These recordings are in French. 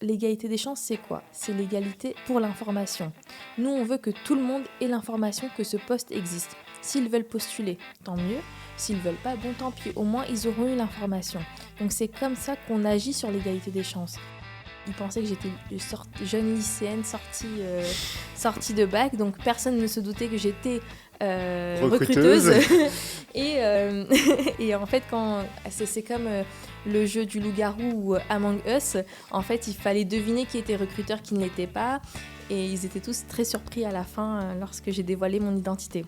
L'égalité des chances, c'est quoi ? C'est l'égalité pour l'information. Nous, on veut que tout le monde ait l'information que ce poste existe. S'ils veulent postuler, tant mieux. S'ils veulent pas, bon, tant pis. Au moins, ils auront eu l'information. Donc, c'est comme ça qu'on agit sur l'égalité des chances. Ils pensaient que j'étais jeune lycéenne sortie de bac, donc personne ne se doutait que j'étais recruteuse. et en fait, c'est comme le jeu du loup-garou ou Among Us, en fait, il fallait deviner qui était recruteur, qui ne l'était pas. Et ils étaient tous très surpris à la fin lorsque j'ai dévoilé mon identité.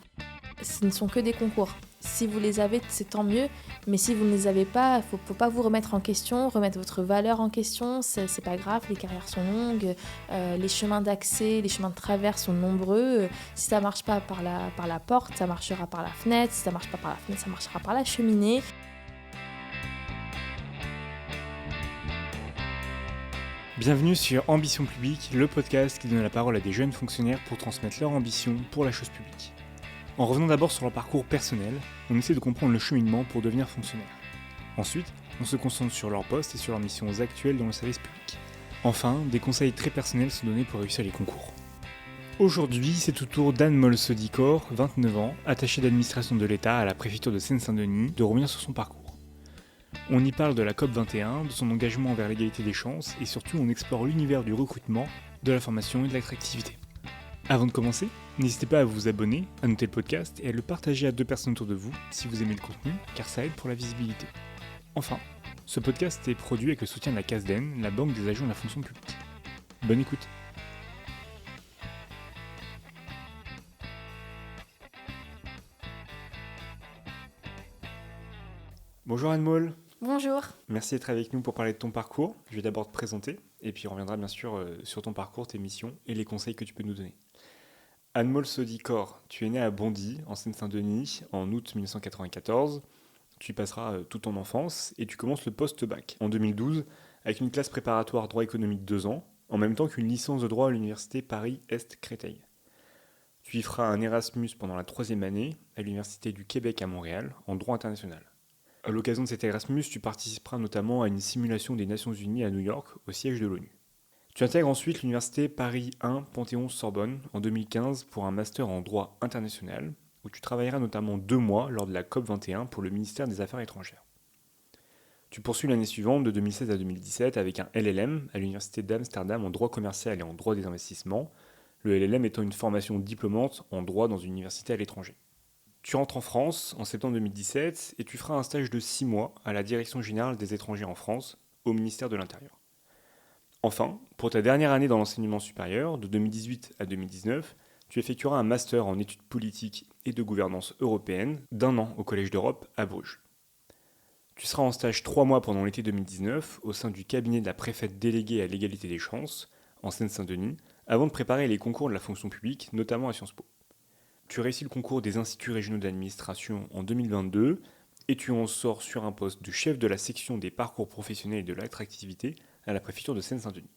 Ce ne sont que des concours. Si vous les avez, c'est tant mieux. Mais si vous ne les avez pas, il ne faut pas vous remettre en question, remettre votre valeur en question. C'est pas grave, les carrières sont longues, les chemins d'accès, les chemins de traverse sont nombreux. Si ça ne marche pas par la porte, ça marchera par la fenêtre. Si ça ne marche pas par la fenêtre, ça marchera par la cheminée. Bienvenue sur Ambition Publique, le podcast qui donne la parole à des jeunes fonctionnaires pour transmettre leur ambition pour la chose publique. En revenant d'abord sur leur parcours personnel, on essaie de comprendre le cheminement pour devenir fonctionnaire. Ensuite, on se concentre sur leur poste et sur leurs missions actuelles dans le service public. Enfin, des conseils très personnels sont donnés pour réussir les concours. Aujourd'hui, c'est au tour d'Anne-Molle Sodicor, 29 ans, attachée d'administration de l'État à la préfecture de Seine-Saint-Denis, de revenir sur son parcours. On y parle de la COP21, de son engagement envers l'égalité des chances et surtout on explore l'univers du recrutement, de la formation et de l'attractivité. Avant de commencer, n'hésitez pas à vous abonner, à noter le podcast et à le partager à 2 personnes autour de vous si vous aimez le contenu, car ça aide pour la visibilité. Enfin, ce podcast est produit avec le soutien de la CASDEN, la Banque des agents de la fonction publique. Bonne écoute. Bonjour Anne-Molle. Bonjour. Merci d'être avec nous pour parler de ton parcours. Je vais d'abord te présenter et puis on reviendra bien sûr sur ton parcours, tes missions et les conseils que tu peux nous donner. Anne-Molle Sodicor, tu es née à Bondy, en Seine-Saint-Denis, en août 1994. Tu y passeras toute ton enfance et tu commences le post-bac en 2012 avec une classe préparatoire droit économique 2 ans, en même temps qu'une licence de droit à l'université Paris-Est-Créteil. Tu y feras un Erasmus pendant la 3e année à l'université du Québec à Montréal, en droit international. À l'occasion de cet Erasmus, tu participeras notamment à une simulation des Nations Unies à New York, au siège de l'ONU. Tu intègres ensuite l'université Paris 1 Panthéon-Sorbonne en 2015 pour un master en droit international, où tu travailleras notamment 2 mois lors de la COP21 pour le ministère des Affaires étrangères. Tu poursuis l'année suivante, de 2016 à 2017, avec un LLM à l'université d'Amsterdam en droit commercial et en droit des investissements, le LLM étant une formation diplômante en droit dans une université à l'étranger. Tu rentres en France en septembre 2017 et tu feras un stage de 6 mois à la Direction générale des étrangers en France, au ministère de l'Intérieur. Enfin, pour ta dernière année dans l'enseignement supérieur, de 2018 à 2019, tu effectueras un master en études politiques et de gouvernance européenne d'1 an au Collège d'Europe à Bruges. Tu seras en stage 3 mois pendant l'été 2019 au sein du cabinet de la préfète déléguée à l'égalité des chances, en Seine-Saint-Denis, avant de préparer les concours de la fonction publique, notamment à Sciences Po. Tu réussis le concours des instituts régionaux d'administration en 2022 et tu en sors sur un poste de chef de la section des parcours professionnels et de l'attractivité à la préfecture de Seine-Saint-Denis.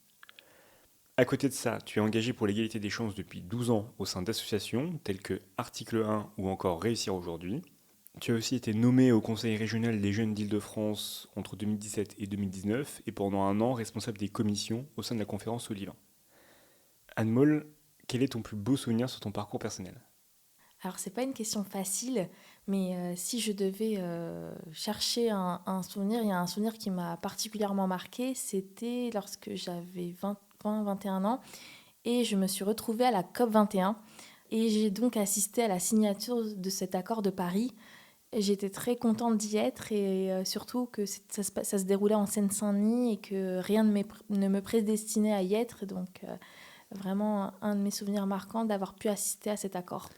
À côté de ça, tu es engagé pour l'égalité des chances depuis 12 ans au sein d'associations telles que Article 1 ou encore Réussir aujourd'hui. Tu as aussi été nommé au Conseil régional des jeunes d'Île-de-France entre 2017 et 2019 et pendant 1 an responsable des commissions au sein de la conférence Olivain. Anne-Molle, quel est ton plus beau souvenir sur ton parcours personnel ? Alors, c'est pas une question facile, mais si je devais chercher un souvenir, il y a un souvenir qui m'a particulièrement marqué, c'était lorsque j'avais 21 ans et je me suis retrouvée à la COP21 et j'ai donc assisté à la signature de cet accord de Paris. J'étais très contente d'y être et surtout que ça se déroulait en Seine-Saint-Denis et que rien ne me prédestinait à y être. Donc, vraiment un de mes souvenirs marquants d'avoir pu assister à cet accord.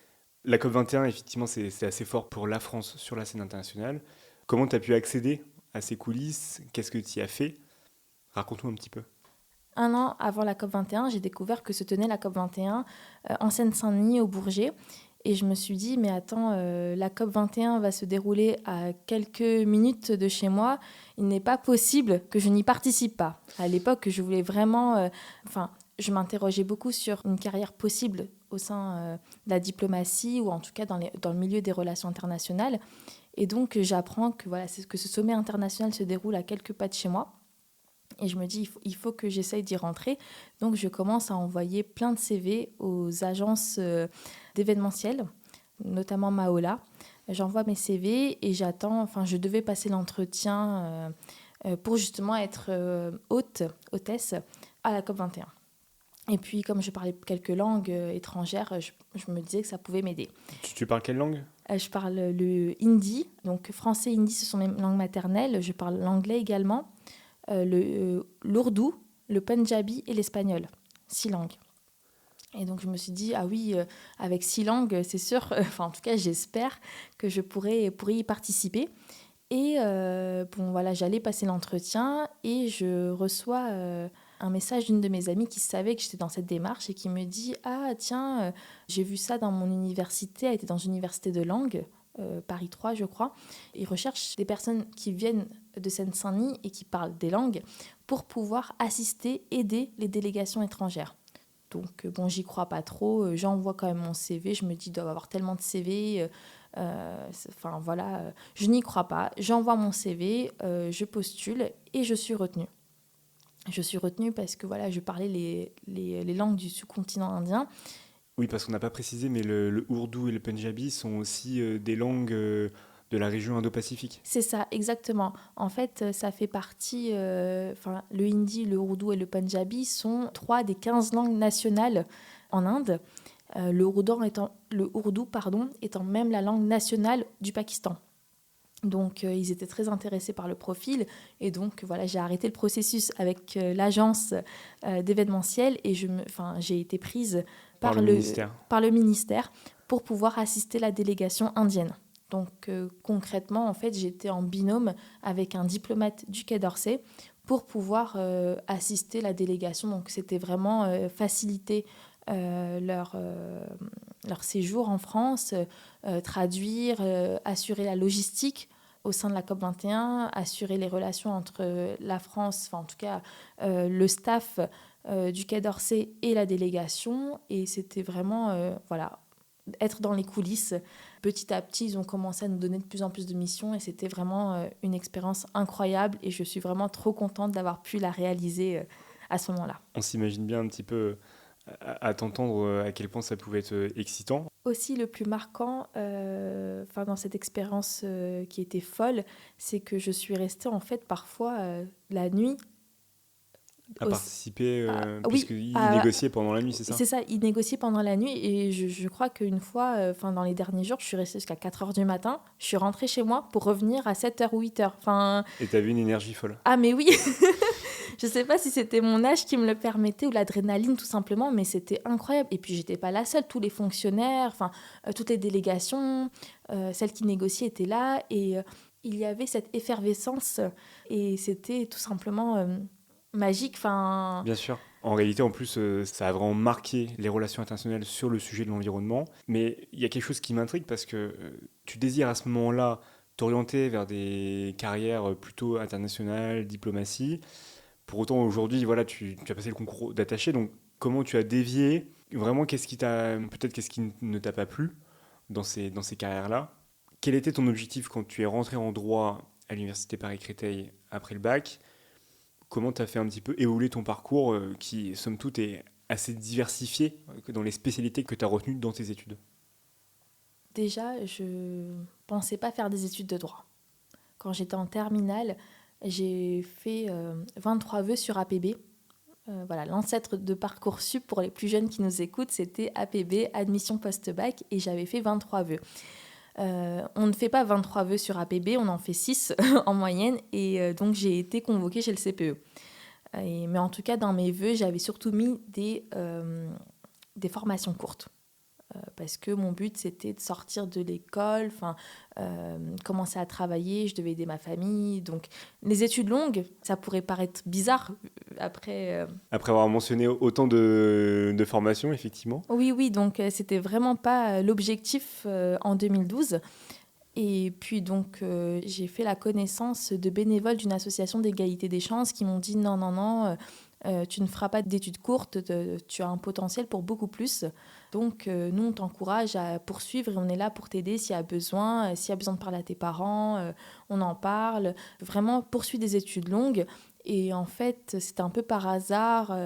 La COP21, effectivement, c'est assez fort pour la France sur la scène internationale. Comment tu as pu accéder à ces coulisses ? Qu'est-ce que tu y as fait ? Raconte-nous un petit peu. 1 an avant la COP21, j'ai découvert que se tenait la COP21 en Seine-Saint-Denis, au Bourget. Et je me suis dit, mais attends, la COP21 va se dérouler à quelques minutes de chez moi. Il n'est pas possible que je n'y participe pas. À l'époque, je voulais vraiment... je m'interrogeais beaucoup sur une carrière possible au sein de la diplomatie ou en tout cas dans le milieu des relations internationales. Et donc, j'apprends que ce sommet international se déroule à quelques pas de chez moi. Et je me dis, il faut que j'essaye d'y rentrer. Donc, je commence à envoyer plein de CV aux agences d'événementiel, notamment Maola. J'envoie mes CV et je devais passer l'entretien pour justement être hôtesse à la COP21. Et puis, comme je parlais quelques langues étrangères, je me disais que ça pouvait m'aider. Tu parles quelle langue ? Je parle le hindi, donc français et hindi, ce sont mes langues maternelles. Je parle l'anglais également, l'ourdou, le punjabi et l'espagnol. 6 langues. Et donc, je me suis dit, ah oui, avec 6 langues, c'est sûr, en tout cas, j'espère que je pourrais y participer. Et j'allais passer l'entretien et je reçois un message d'une de mes amies qui savait que j'étais dans cette démarche et qui me dit « Ah tiens, j'ai vu ça dans mon université, elle était dans une université de langue, Paris 3 je crois. Ils recherchent des personnes qui viennent de Seine-Saint-Denis et qui parlent des langues pour pouvoir assister, aider les délégations étrangères. » Donc j'y crois pas trop, j'envoie quand même mon CV, je me dis « Il doit y avoir tellement de CV ». Je n'y crois pas. J'envoie mon CV, je postule et je suis retenue. Je suis retenue parce que je parlais les langues du sous-continent indien. Oui, parce qu'on n'a pas précisé, mais le ourdou et le punjabi sont aussi des langues de la région Indo-Pacifique. C'est ça, exactement. En fait, ça fait partie... le hindi, le ourdou et le punjabi sont 3 des 15 langues nationales en Inde. Le ourdou étant même la langue nationale du Pakistan. Donc, ils étaient très intéressés par le profil. Et donc, j'ai arrêté le processus avec l'agence d'événementiel et j'ai été prise par le ministère pour pouvoir assister la délégation indienne. Donc, concrètement, en fait, j'étais en binôme avec un diplomate du Quai d'Orsay pour pouvoir assister la délégation. Donc, c'était vraiment faciliter leur séjour en France, traduire, assurer la logistique au sein de la COP21, assurer les relations entre la France, en tout cas le staff du Quai d'Orsay et la délégation. Et c'était vraiment, être dans les coulisses. Petit à petit, ils ont commencé à nous donner de plus en plus de missions et c'était vraiment une expérience incroyable et je suis vraiment trop contente d'avoir pu la réaliser à ce moment-là. On s'imagine bien un petit peu à t'entendre à quel point ça pouvait être excitant. Aussi, le plus marquant dans cette expérience qui était folle, c'est que je suis restée en fait parfois la nuit. À participer, puisqu'ils négociaient pendant la nuit, c'est ça ? C'est ça, ils négociaient pendant la nuit et je crois qu'une fois, dans les derniers jours, je suis restée jusqu'à 4h du matin, je suis rentrée chez moi pour revenir à 7h ou 8h. Et t'as vu une énergie folle ? Ah mais oui. Je sais pas si c'était mon âge qui me le permettait ou l'adrénaline tout simplement, mais c'était incroyable. Et puis j'étais pas la seule, tous les fonctionnaires, toutes les délégations, celles qui négociaient étaient là et il y avait cette effervescence et c'était tout simplement magique. Bien sûr. En réalité, en plus, ça a vraiment marqué les relations internationales sur le sujet de l'environnement. Mais il y a quelque chose qui m'intrigue parce que tu désires à ce moment-là t'orienter vers des carrières plutôt internationales, diplomatie. Pour autant, aujourd'hui, tu as passé le concours d'attaché. Donc, comment tu as dévié ? Vraiment, qu'est-ce qui ne t'a pas plu dans ces carrières-là ? Quel était ton objectif quand tu es rentré en droit à l'université Paris-Créteil après le bac ? Comment tu as fait un petit peu évoluer ton parcours qui, somme toute, est assez diversifié dans les spécialités que tu as retenues dans tes études ? Déjà, je ne pensais pas faire des études de droit. Quand j'étais en terminale, j'ai fait 23 vœux sur APB. L'ancêtre de Parcoursup, pour les plus jeunes qui nous écoutent, c'était APB, admission post-bac, et j'avais fait 23 vœux. On ne fait pas 23 vœux sur APB, on en fait 6 en moyenne, et donc j'ai été convoquée chez le CPE. Mais en tout cas, dans mes vœux, j'avais surtout mis des formations courtes. Parce que mon but, c'était de sortir de l'école, commencer à travailler, je devais aider ma famille. Donc, les études longues, ça pourrait paraître bizarre après... Après avoir mentionné autant de formations, effectivement. Oui, donc c'était vraiment pas l'objectif en 2012. Et puis donc, j'ai fait la connaissance de bénévoles d'une association d'égalité des chances qui m'ont dit non, tu ne feras pas d'études courtes, tu as un potentiel pour beaucoup plus. Donc, nous, on t'encourage à poursuivre et on est là pour t'aider s'il y a besoin. S'il y a besoin de parler à tes parents, on en parle. Vraiment, poursuis des études longues. Et en fait, c'était un peu par hasard.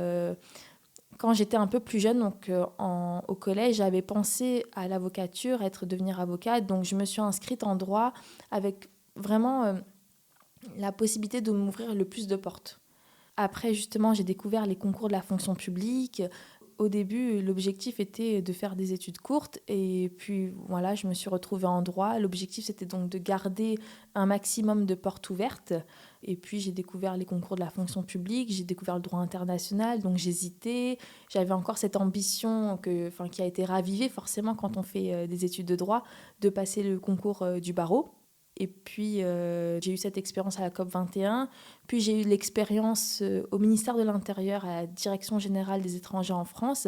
Quand j'étais un peu plus jeune, donc au collège, j'avais pensé à l'avocature, devenir avocate. Donc je me suis inscrite en droit avec vraiment la possibilité de m'ouvrir le plus de portes. Après, justement, j'ai découvert les concours de la fonction publique. Au début, l'objectif était de faire des études courtes et puis voilà, je me suis retrouvée en droit. L'objectif, c'était donc de garder un maximum de portes ouvertes. Et puis, j'ai découvert les concours de la fonction publique, j'ai découvert le droit international, donc j'hésitais. J'avais encore cette ambition qui a été ravivée forcément quand on fait des études de droit, de passer le concours du barreau. Et puis, j'ai eu cette expérience à la COP 21. Puis, j'ai eu l'expérience au ministère de l'Intérieur, à la Direction générale des étrangers en France,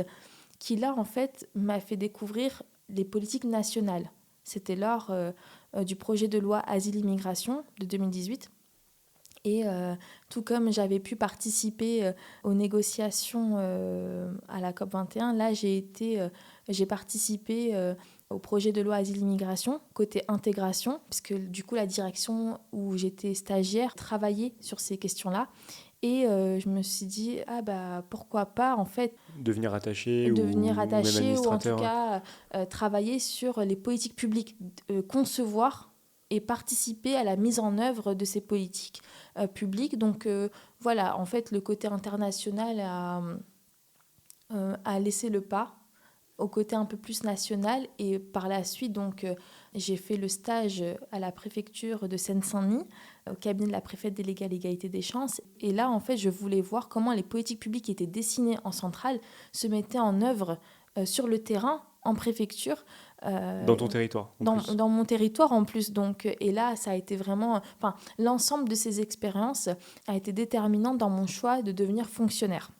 qui, là, en fait, m'a fait découvrir les politiques nationales. C'était lors du projet de loi Asile-Immigration de 2018. Et tout comme j'avais pu participer aux négociations à la COP 21, là, j'ai participé au projet de loi Asile-Immigration, côté intégration, puisque du coup, la direction où j'étais stagiaire travaillait sur ces questions-là. Et je me suis dit, pourquoi pas, en fait, Devenir attaché devenir ou même attaché ou en tout administrateur. cas travailler sur les politiques publiques, concevoir et participer à la mise en œuvre de ces politiques publiques. Donc voilà, en fait, le côté international a laissé le pas au côté un peu plus national et par la suite, donc, j'ai fait le stage à la préfecture de Seine-Saint-Denis, au cabinet de la préfète déléguée à l'égalité des chances. Et là, en fait, je voulais voir comment les politiques publiques qui étaient dessinées en centrale se mettaient en œuvre sur le terrain, en préfecture. Dans ton territoire, en plus. Dans mon territoire en plus. Donc, et là, ça a été vraiment... Enfin, l'ensemble de ces expériences a été déterminant dans mon choix de devenir fonctionnaire.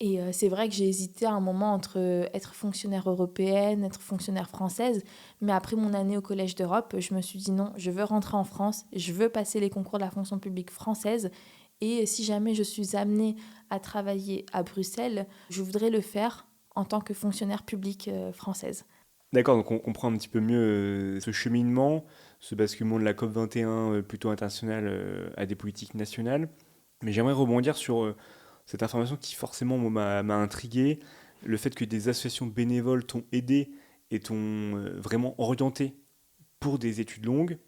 Et c'est vrai que j'ai hésité à un moment entre être fonctionnaire européenne, être fonctionnaire française. Mais après mon année au Collège d'Europe, je me suis dit non, je veux rentrer en France, je veux passer les concours de la fonction publique française. Et si jamais je suis amenée à travailler à Bruxelles, je voudrais le faire en tant que fonctionnaire publique française. D'accord, donc on comprend un petit peu mieux ce cheminement, ce basculement de la COP 21 plutôt internationale à des politiques nationales. Mais j'aimerais rebondir sur cette information qui forcément moi, m'a intrigué, le fait que des associations bénévoles t'ont aidé et t'ont vraiment orienté pour des études longues.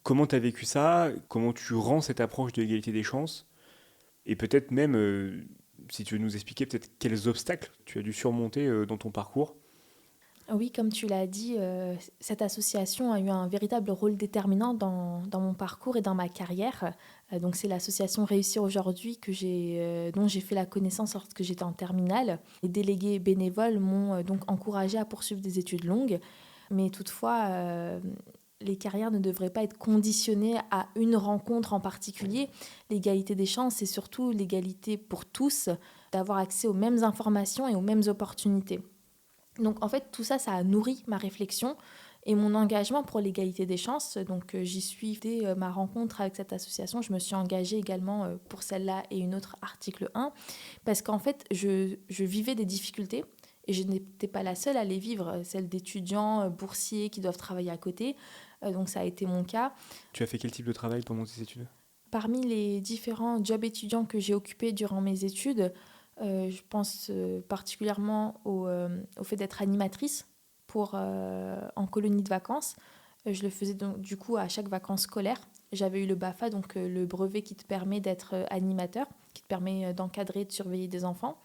Comment tu as vécu ça? Comment tu rends cette approche de l'égalité des chances? Et peut-être même, si tu veux nous expliquer peut-être quels obstacles tu as dû surmonter dans ton parcours. Oui, comme tu l'as dit, cette association a eu un véritable rôle déterminant dans mon parcours et dans ma carrière. Donc c'est l'association Réussir aujourd'hui dont j'ai fait la connaissance lorsque j'étais en terminale. Les délégués bénévoles m'ont donc encouragée à poursuivre des études longues. Mais toutefois, les carrières ne devraient pas être conditionnées à une rencontre en particulier. L'égalité des chances, c'est surtout l'égalité pour tous, d'avoir accès aux mêmes informations et aux mêmes opportunités. Donc en fait, tout ça, ça a nourri ma réflexion et mon engagement pour l'égalité des chances. Donc j'y suis dès ma rencontre avec cette association. Je me suis engagée également pour celle-là et une autre article 1 parce qu'en fait, je vivais des difficultés et je n'étais pas la seule à les vivre, celles d'étudiants boursiers qui doivent travailler à côté. Donc ça a été mon cas. Tu as fait quel type de travail pendant tes études? Parmi les différents jobs étudiants que j'ai occupés durant mes études, je pense particulièrement au fait d'être animatrice en colonie de vacances. Je le faisais donc, du coup à chaque vacances scolaires. J'avais eu le BAFA, donc le brevet qui te permet d'être animateur, qui te permet d'encadrer, de surveiller des enfants.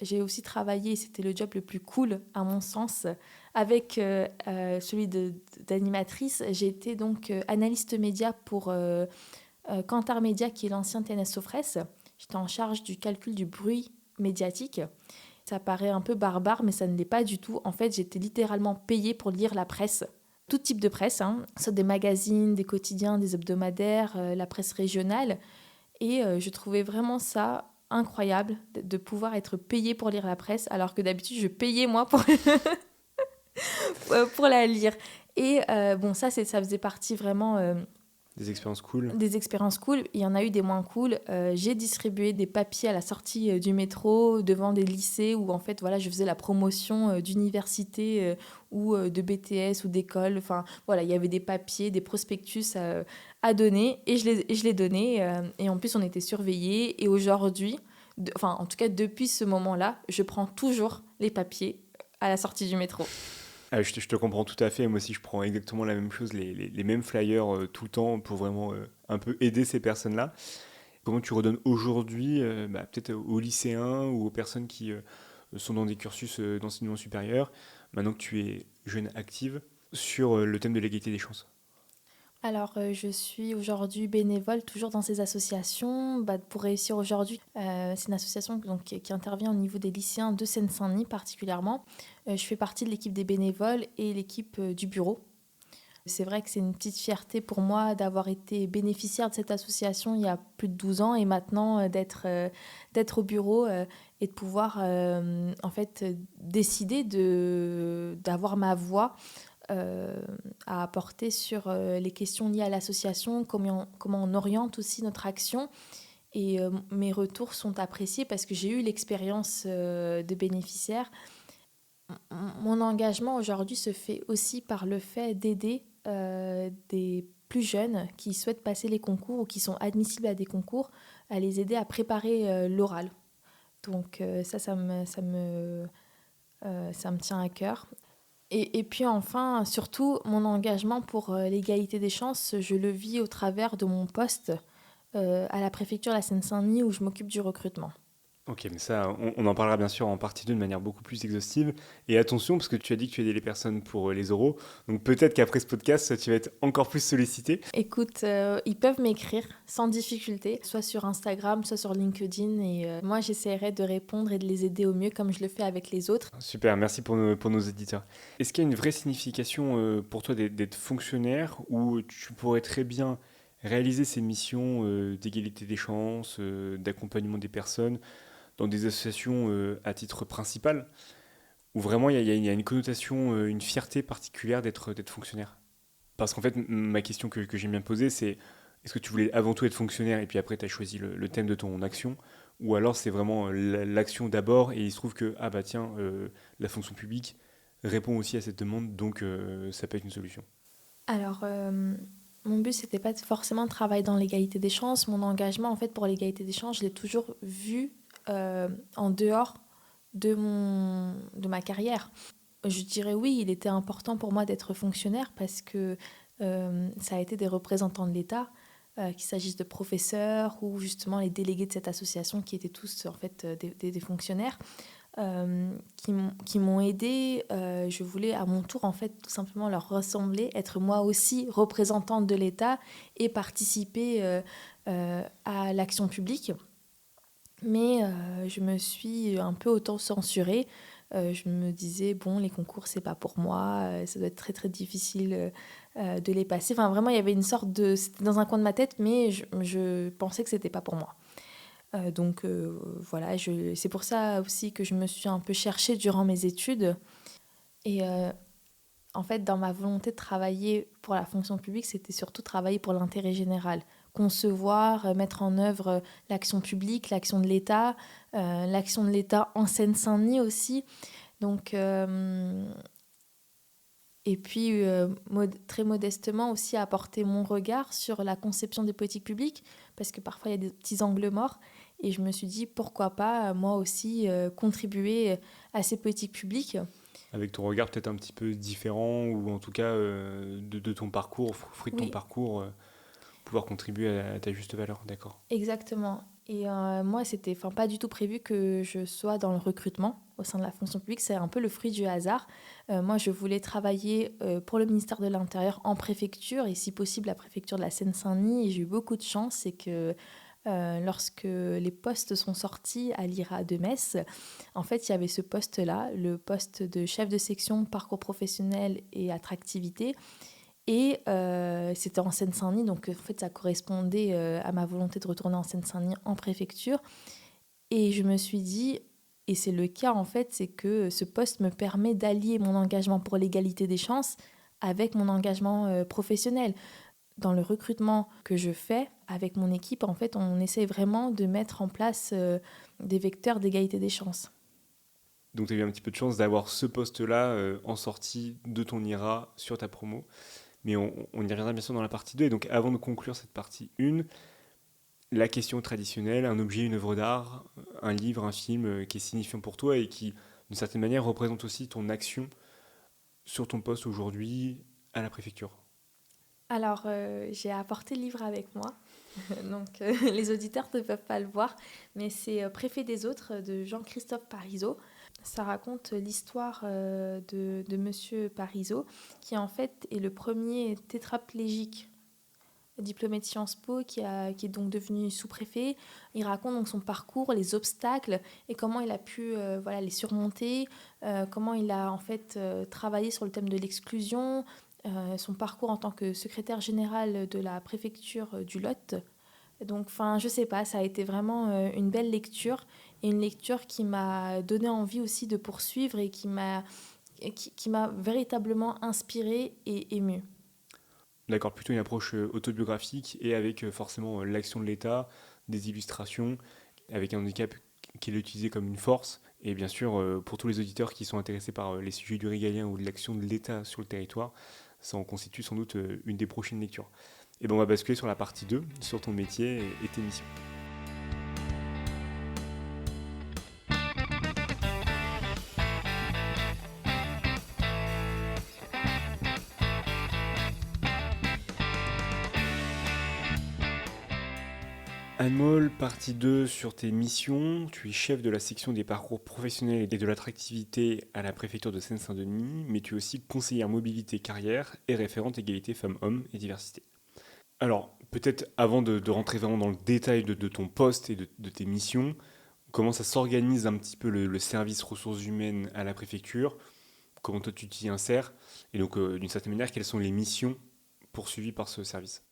J'ai aussi travaillé, c'était le job le plus cool à mon sens, avec celui d'animatrice. J'ai été donc analyste média pour Kantar Media, qui est l'ancien TNS Sofres. J'étais en charge du calcul du bruit médiatique. Ça paraît un peu barbare, mais ça ne l'est pas du tout. En fait, j'étais littéralement payée pour lire la presse, tout type de presse, soit des magazines, des quotidiens, des hebdomadaires, la presse régionale. Et je trouvais vraiment ça incroyable de pouvoir être payée pour lire la presse, alors que d'habitude, je payais moi pour la lire. Et ça faisait partie vraiment... Des expériences cool. Des expériences cool, il y en a eu des moins cool. J'ai distribué des papiers à la sortie du métro devant des lycées où en fait voilà, je faisais la promotion d'universités ou de BTS ou d'écoles. Enfin voilà, il y avait des papiers, des prospectus à donner et je l'ai donné. Et en plus, on était surveillés. Et aujourd'hui, enfin, en tout cas, depuis ce moment-là, je prends toujours les papiers à la sortie du métro. Ah, je te comprends tout à fait. Moi aussi, je prends exactement la même chose, les mêmes flyers tout le temps pour vraiment un peu aider ces personnes-là. Comment tu redonnes aujourd'hui, peut-être aux lycéens ou aux personnes qui sont dans des cursus d'enseignement supérieur, maintenant que tu es jeune active, sur le thème de l'égalité des chances? Alors, je suis aujourd'hui bénévole toujours dans ces associations. Pour réussir aujourd'hui, c'est une association donc, qui intervient au niveau des lycéens de Seine-Saint-Denis particulièrement. Je fais partie de l'équipe des bénévoles et l'équipe du bureau. C'est vrai que c'est une petite fierté pour moi d'avoir été bénéficiaire de cette association il y a plus de 12 ans et maintenant d'être au bureau et de pouvoir en fait décider d'avoir ma voix à apporter sur les questions liées à l'association, comment on oriente aussi notre action. Et mes retours sont appréciés parce que j'ai eu l'expérience de bénéficiaire. Mon engagement aujourd'hui se fait aussi par le fait d'aider des plus jeunes qui souhaitent passer les concours ou qui sont admissibles à des concours, à les aider à préparer l'oral. Donc ça me tient à cœur. Et puis enfin, surtout, mon engagement pour l'égalité des chances, je le vis au travers de mon poste à la préfecture de la Seine-Saint-Denis où je m'occupe du recrutement. Ok, mais ça, on en parlera bien sûr en partie 2 de manière beaucoup plus exhaustive. Et attention, parce que tu as dit que tu aidais les personnes pour les oraux, donc peut-être qu'après ce podcast, tu vas être encore plus sollicité. Écoute, ils peuvent m'écrire sans difficulté, soit sur Instagram, soit sur LinkedIn. Et moi, j'essaierai de répondre et de les aider au mieux comme je le fais avec les autres. Super, merci pour nos éditeurs. Est-ce qu'il y a une vraie signification pour toi d'être fonctionnaire ou tu pourrais très bien réaliser ces missions d'égalité des chances, d'accompagnement des personnes dans des associations à titre principal, où vraiment il y a une connotation, une fierté particulière d'être fonctionnaire? Parce qu'en fait, ma question que j'aime bien poser, c'est est-ce que tu voulais avant tout être fonctionnaire et puis après tu as choisi le thème de ton action, ou alors c'est vraiment l'action d'abord et il se trouve que, ah bah tiens, la fonction publique répond aussi à cette demande, donc ça peut être une solution. Alors, mon but, c'était pas forcément de travailler dans l'égalité des chances. Mon engagement, en fait, pour l'égalité des chances, je l'ai toujours vu en dehors de ma carrière. Je dirais oui, il était important pour moi d'être fonctionnaire parce que ça a été des représentants de l'État, qu'il s'agisse de professeurs ou justement les délégués de cette association qui étaient tous en fait des fonctionnaires qui m'ont aidé. Je voulais à mon tour en fait tout simplement leur ressembler, être moi aussi représentante de l'État et participer à l'action publique. Mais je me suis un peu auto-censurée. Je me disais, bon, les concours, c'est pas pour moi, ça doit être très très difficile de les passer. Enfin, vraiment, il y avait une sorte de. C'était dans un coin de ma tête, mais je pensais que c'était pas pour moi. Donc voilà, c'est pour ça aussi que je me suis un peu cherchée durant mes études. Et en fait, dans ma volonté de travailler pour la fonction publique, c'était surtout travailler pour l'intérêt général. Concevoir, mettre en œuvre l'action publique, l'action de l'État, l'action de l'État en Seine-Saint-Denis aussi. Donc, et puis, très modestement aussi apporter mon regard sur la conception des politiques publiques, parce que parfois il y a des petits angles morts. Et je me suis dit, pourquoi pas, moi aussi, contribuer à ces politiques publiques. Avec ton regard peut-être un petit peu différent, ou en tout cas de ton parcours, fruit de ton Oui, parcours, pouvoir contribuer à ta juste valeur, d'accord. exactement. Et moi, c'était pas du tout prévu que je sois dans le recrutement au sein de la fonction publique. C'est un peu le fruit du hasard. Moi, je voulais travailler pour le ministère de l'Intérieur en préfecture et si possible la préfecture de la Seine-Saint-Denis. Et j'ai eu beaucoup de chance, c'est que lorsque les postes sont sortis à l'IRA de Metz, en fait, il y avait ce poste-là, le poste de chef de section parcours professionnel et attractivité. Et c'était en Seine-Saint-Denis, donc en fait ça correspondait à ma volonté de retourner en Seine-Saint-Denis en préfecture. Et je me suis dit, et c'est le cas en fait, c'est que ce poste me permet d'allier mon engagement pour l'égalité des chances avec mon engagement professionnel. Dans le recrutement que je fais avec mon équipe, en fait, on essaie vraiment de mettre en place des vecteurs d'égalité des chances. Donc tu as eu un petit peu de chance d'avoir ce poste-là en sortie de ton IRA sur ta promo. mais on y reviendra bien sûr dans la partie 2. Et donc avant de conclure cette partie 1, la question traditionnelle, un objet, une œuvre d'art, un livre, un film qui est signifiant pour toi et qui, d'une certaine manière, représente aussi ton action sur ton poste aujourd'hui à la préfecture. Alors, j'ai apporté le livre avec moi, donc les auditeurs ne peuvent pas le voir, mais c'est Préfet des autres de Jean-Christophe Parisot. Ça raconte l'histoire de Monsieur Parisot, qui en fait est le premier tétraplégique diplômé de Sciences Po, qui est donc devenu sous-préfet. Il raconte donc son parcours, les obstacles et comment il a pu les surmonter, comment il a en fait travaillé sur le thème de l'exclusion, son parcours en tant que secrétaire général de la préfecture du Lot. Donc, je sais pas, ça a été vraiment une belle lecture et une lecture qui m'a donné envie aussi de poursuivre et qui m'a véritablement inspirée et émue. D'accord, plutôt une approche autobiographique et avec forcément l'action de l'État, des illustrations, avec un handicap qu'il a utilisé comme une force. Et bien sûr, pour tous les auditeurs qui sont intéressés par les sujets du régalien ou de l'action de l'État sur le territoire, ça en constitue sans doute une des prochaines lectures. Et bien on va basculer sur la partie 2, sur ton métier et tes missions. Anmol, partie 2 sur tes missions. Tu es chef de la section des parcours professionnels et de l'attractivité à la préfecture de Seine-Saint-Denis, mais tu es aussi conseillère mobilité carrière et référente égalité femmes-hommes et diversité. Alors, peut-être avant de rentrer vraiment dans le détail de ton poste et de tes missions, comment ça s'organise un petit peu le service ressources humaines à la préfecture, comment toi tu t'y insères, et donc d'une certaine manière, quelles sont les missions poursuivies par ce service?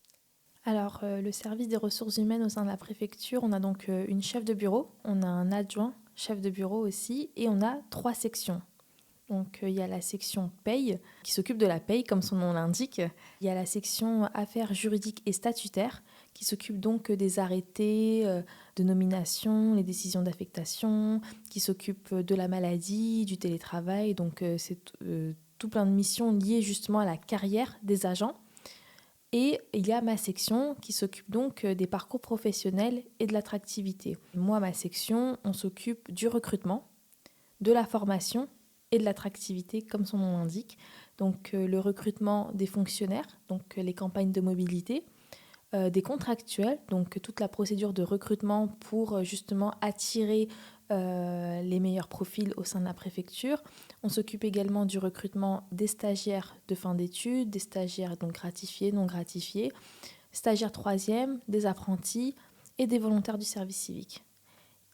Alors, le service des ressources humaines au sein de la préfecture, on a donc une chef de bureau, on a un adjoint chef de bureau aussi, et on a 3 sections. Donc, il y a la section paye, qui s'occupe de la paye, comme son nom l'indique. Il y a la section affaires juridiques et statutaires, qui s'occupe donc des arrêtés de nomination, les décisions d'affectation, qui s'occupe de la maladie, du télétravail. Donc, c'est tout plein de missions liées justement à la carrière des agents. Et il y a ma section qui s'occupe donc des parcours professionnels et de l'attractivité. Moi, ma section, on s'occupe du recrutement, de la formation et de l'attractivité, comme son nom l'indique. Donc le recrutement des fonctionnaires, donc les campagnes de mobilité, des contractuels, donc toute la procédure de recrutement pour justement attirer les meilleurs profils au sein de la préfecture. On s'occupe également du recrutement des stagiaires de fin d'études, des stagiaires donc gratifiés, non gratifiés, stagiaires troisième, des apprentis et des volontaires du service civique.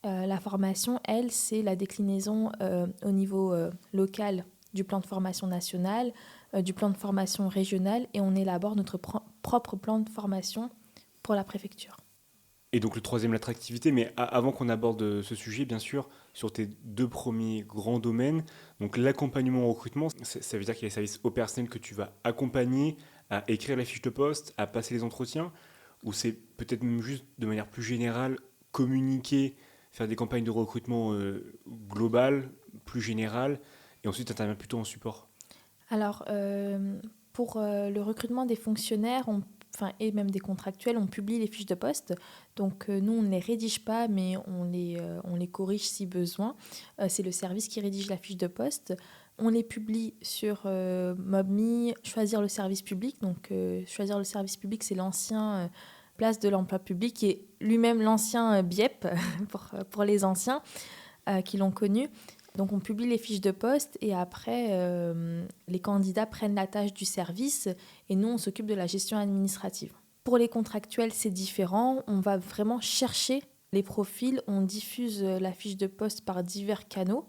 La formation, elle, c'est la déclinaison au niveau local du plan de formation national, du plan de formation régional, et on élabore notre propre plan de formation pour la préfecture. Et donc le troisième, l'attractivité, mais avant qu'on aborde ce sujet, bien sûr, sur tes 2 premiers grands domaines, donc l'accompagnement au recrutement, ça veut dire qu'il y a les services au personnel que tu vas accompagner à écrire la fiche de poste, à passer les entretiens, ou c'est peut-être même juste de manière plus générale, communiquer, faire des campagnes de recrutement globales, plus générales, et ensuite intervenir plutôt en support? Alors, pour le recrutement des fonctionnaires, et même des contractuels, on publie les fiches de poste. Donc, nous, on ne les rédige pas, mais on les corrige si besoin. C'est le service qui rédige la fiche de poste. On les publie sur MobMe, Choisir le service public. Donc, Choisir le service public, c'est l'ancien place de l'emploi public, qui est lui-même l'ancien BIEP pour les anciens qui l'ont connu. Donc on publie les fiches de poste et après, les candidats prennent la tâche du service et nous, on s'occupe de la gestion administrative. Pour les contractuels, c'est différent. On va vraiment chercher les profils. On diffuse la fiche de poste par divers canaux.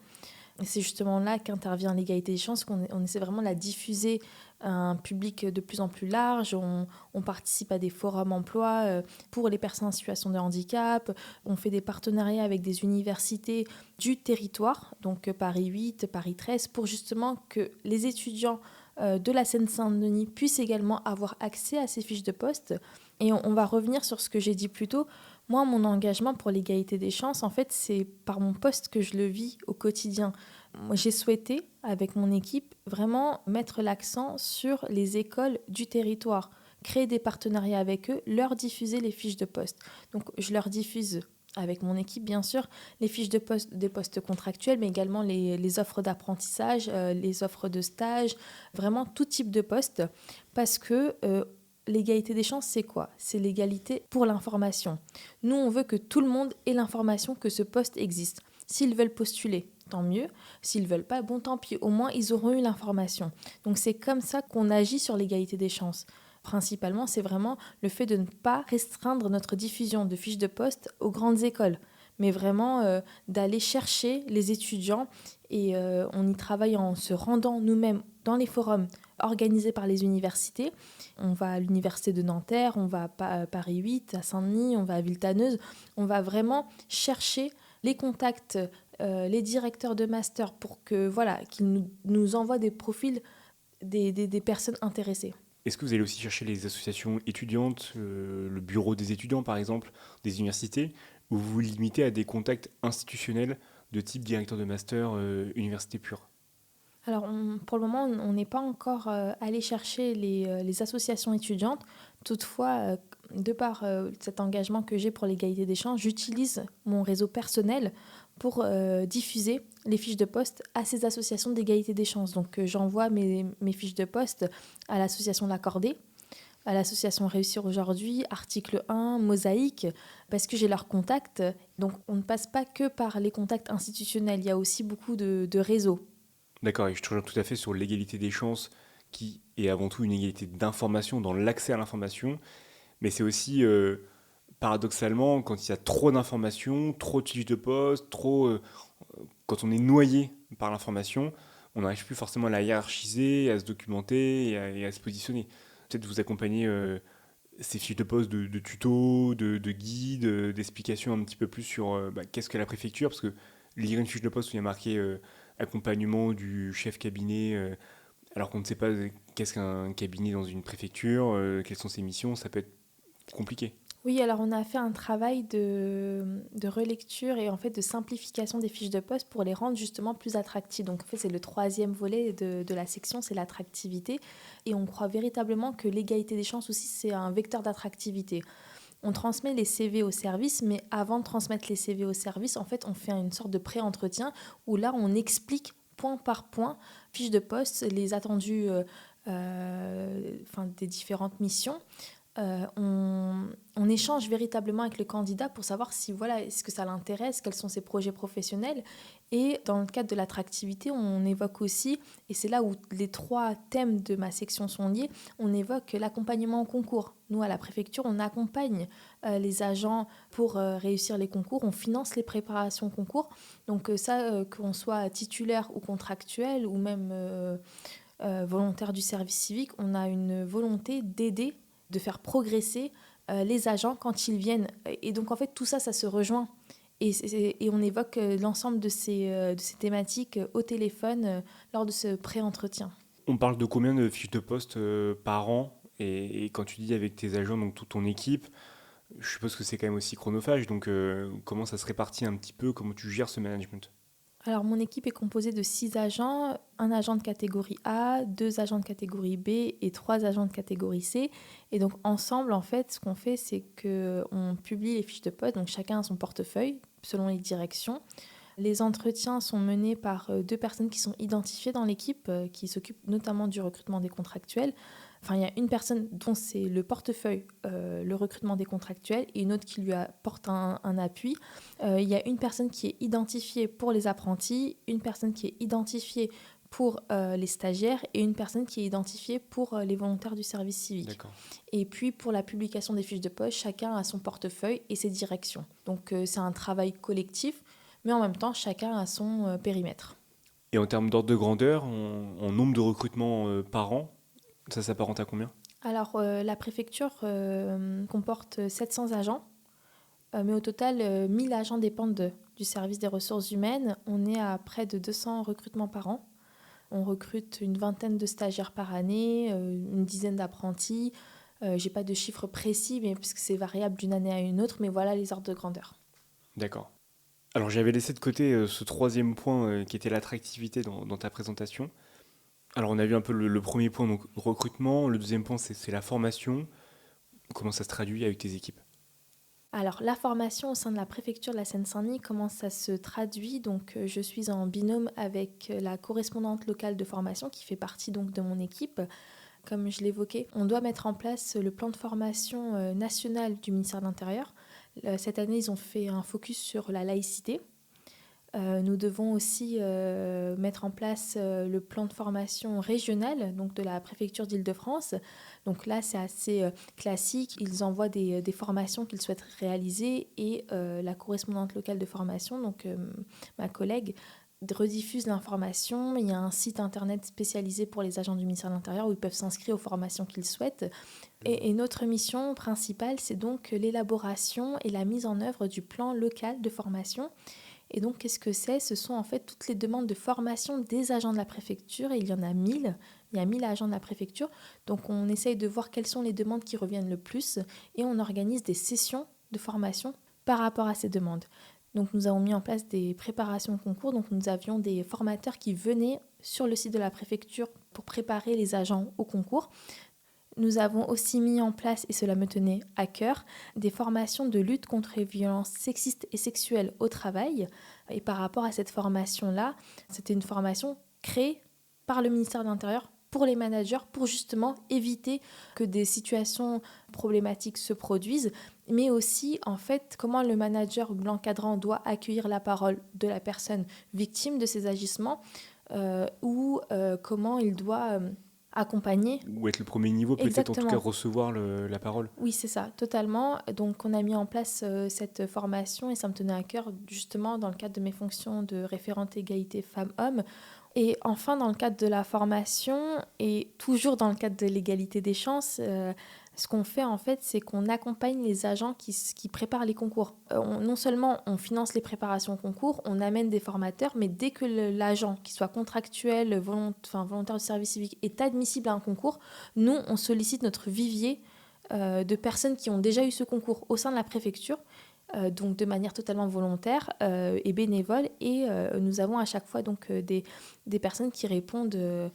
Et c'est justement là qu'intervient l'égalité des chances, qu'on essaie vraiment de la diffuser à un public de plus en plus large. On participe à des forums emploi pour les personnes en situation de handicap. On fait des partenariats avec des universités du territoire, donc Paris 8, Paris 13, pour justement que les étudiants de la Seine-Saint-Denis puissent également avoir accès à ces fiches de poste. Et on va revenir sur ce que j'ai dit plus tôt. Moi, mon engagement pour l'égalité des chances, en fait, c'est par mon poste que je le vis au quotidien. Moi, j'ai souhaité, avec mon équipe, vraiment mettre l'accent sur les écoles du territoire, créer des partenariats avec eux, leur diffuser les fiches de poste. Donc, je leur diffuse, avec mon équipe, bien sûr, les fiches de poste, des postes contractuels, mais également les offres d'apprentissage, les offres de stage, vraiment tout type de poste, parce que l'égalité des chances, c'est quoi? C'est l'égalité pour l'information. Nous, on veut que tout le monde ait l'information que ce poste existe. S'ils veulent postuler, tant mieux. S'ils ne veulent pas, bon, tant pis. Au moins, ils auront eu l'information. Donc, c'est comme ça qu'on agit sur l'égalité des chances. Principalement, c'est vraiment le fait de ne pas restreindre notre diffusion de fiches de poste aux grandes écoles, mais vraiment d'aller chercher les étudiants et on y travaille en se rendant nous-mêmes dans les forums organisés par les universités. On va à l'université de Nanterre, on va à Paris 8, à Saint-Denis, on va à Villetaneuse. On va vraiment chercher les contacts, les directeurs de master pour que voilà, qu'ils nous envoient des profils des personnes intéressées. Est-ce que vous allez aussi chercher les associations étudiantes, le bureau des étudiants par exemple, des universités, ou vous vous limitez à des contacts institutionnels de type directeur de master, université pure? Alors, pour le moment, on n'est pas encore allé chercher les associations étudiantes. Toutefois, de par cet engagement que j'ai pour l'égalité des chances, j'utilise mon réseau personnel pour diffuser les fiches de poste à ces associations d'égalité des chances. Donc, j'envoie mes fiches de poste à l'association L'Accordé, à l'association Réussir Aujourd'hui, Article 1, Mosaïque, parce que j'ai leurs contacts. Donc, on ne passe pas que par les contacts institutionnels, il y a aussi beaucoup de réseaux. D'accord, et je te rejoins tout à fait sur l'égalité des chances, qui est avant tout une égalité d'information dans l'accès à l'information, mais c'est aussi, paradoxalement, quand il y a trop d'informations, trop de fiches de poste, quand on est noyé par l'information, on n'arrive plus forcément à la hiérarchiser, à se documenter et à se positionner. Peut-être vous accompagner ces fiches de poste de tutos, de guides, d'explications un petit peu plus sur qu'est-ce que la préfecture, parce que lire une fiche de poste où il y a marqué accompagnement du chef cabinet, alors qu'on ne sait pas qu'est-ce qu'un cabinet dans une préfecture, quelles sont ses missions, ça peut être compliqué. Oui, alors on a fait un travail de relecture et en fait de simplification des fiches de poste pour les rendre justement plus attractives. Donc en fait c'est le troisième volet de la section, c'est l'attractivité. Et on croit véritablement que l'égalité des chances aussi c'est un vecteur d'attractivité. On transmet les CV au service, mais avant de transmettre les CV au service, en fait on fait une sorte de pré-entretien où là on explique point par point, fiche de poste, les attendus des différentes missions. On échange véritablement avec le candidat pour savoir si voilà, est-ce que ça l'intéresse, quels sont ses projets professionnels. Et dans le cadre de l'attractivité, on évoque aussi, et c'est là où les trois thèmes de ma section sont liés, on évoque l'accompagnement au concours. Nous, à la préfecture, on accompagne les agents pour réussir les concours, on finance les préparations concours. Donc qu'on soit titulaire ou contractuel ou même volontaire du service civique, on a une volonté d'aider de faire progresser les agents quand ils viennent. Et donc, en fait, tout ça, ça se rejoint. Et on évoque l'ensemble de ces thématiques au téléphone lors de ce pré-entretien. On parle de combien de fiches de poste par an et quand tu dis avec tes agents, donc toute ton équipe, je suppose que c'est quand même aussi chronophage. Donc, comment ça se répartit un petit peu? Comment tu gères ce management? Alors, mon équipe est composée de 6 agents, un agent de catégorie A, 2 agents de catégorie B et 3 agents de catégorie C. Et donc, ensemble, en fait, ce qu'on fait, c'est qu'on publie les fiches de poste. Donc, chacun a son portefeuille selon les directions. Les entretiens sont menés par 2 personnes qui sont identifiées dans l'équipe, qui s'occupent notamment du recrutement des contractuels. Enfin, il y a une personne dont c'est le portefeuille, le recrutement des contractuels, et une autre qui lui apporte un appui. Il y a une personne qui est identifiée pour les apprentis, une personne qui est identifiée pour les stagiaires et une personne qui est identifiée pour les volontaires du service civique. D'accord. Et puis pour la publication des fiches de poste, chacun a son portefeuille et ses directions. Donc c'est un travail collectif, mais en même temps, chacun a son périmètre. Et en termes d'ordre de grandeur, en nombre de recrutements par an, ça s'apparente à combien? Alors, la préfecture comporte 700 agents, mais au total, 1000 agents dépendent du service des ressources humaines. On est à près de 200 recrutements par an. On recrute une vingtaine de stagiaires par année, une dizaine d'apprentis. J'ai pas de chiffre précis, mais puisque c'est variable d'une année à une autre, mais voilà les ordres de grandeur. D'accord. Alors j'avais laissé de côté ce troisième point qui était l'attractivité dans ta présentation. Alors on a vu un peu le premier point, donc recrutement. Le deuxième point, c'est la formation. Comment ça se traduit avec tes équipes? Alors, la formation au sein de la préfecture de la Seine-Saint-Denis, comment ça se traduit? Donc, je suis en binôme avec la correspondante locale de formation qui fait partie donc de mon équipe. Comme je l'évoquais, on doit mettre en place le plan de formation national du ministère de l'Intérieur. Cette année, ils ont fait un focus sur la laïcité. Nous devons aussi mettre en place le plan de formation régional donc de la préfecture d'Île-de-France. Donc là, c'est assez classique. Ils envoient des formations qu'ils souhaitent réaliser et la correspondante locale de formation, donc ma collègue, rediffuse l'information. Il y a un site internet spécialisé pour les agents du ministère de l'Intérieur où ils peuvent s'inscrire aux formations qu'ils souhaitent. Et notre mission principale, c'est donc l'élaboration et la mise en œuvre du plan local de formation. Et donc, qu'est-ce que c'est? Ce sont en fait toutes les demandes de formation des agents de la préfecture, et il y en a 1000. Il y a 1000 agents de la préfecture. Donc, on essaye de voir quelles sont les demandes qui reviennent le plus et on organise des sessions de formation par rapport à ces demandes. Donc, nous avons mis en place des préparations au concours. Donc, nous avions des formateurs qui venaient sur le site de la préfecture pour préparer les agents au concours. Nous avons aussi mis en place, et cela me tenait à cœur, des formations de lutte contre les violences sexistes et sexuelles au travail. Et par rapport à cette formation-là, c'était une formation créée par le ministère de l'Intérieur pour les managers, pour justement éviter que des situations problématiques se produisent, mais aussi en fait comment le manager ou l'encadrant doit accueillir la parole de la personne victime de ces agissements, ou comment il doit accompagner. Ou être le premier niveau, peut-être en tout cas Exactement. recevoir la parole. Oui, c'est ça, totalement. Donc, on a mis en place cette formation et ça me tenait à cœur, justement, dans le cadre de mes fonctions de référente égalité femmes-hommes. Et enfin, dans le cadre de la formation et toujours dans le cadre de l'égalité des chances, ce qu'on fait, en fait, c'est qu'on accompagne les agents qui préparent les concours. Non seulement on finance les préparations au concours, on amène des formateurs, mais dès que l'agent, qu'il soit contractuel, volontaire du service civique, est admissible à un concours, nous, on sollicite notre vivier de personnes qui ont déjà eu ce concours au sein de la préfecture, donc de manière totalement volontaire et bénévole. Et nous avons à chaque fois donc, des personnes qui répondent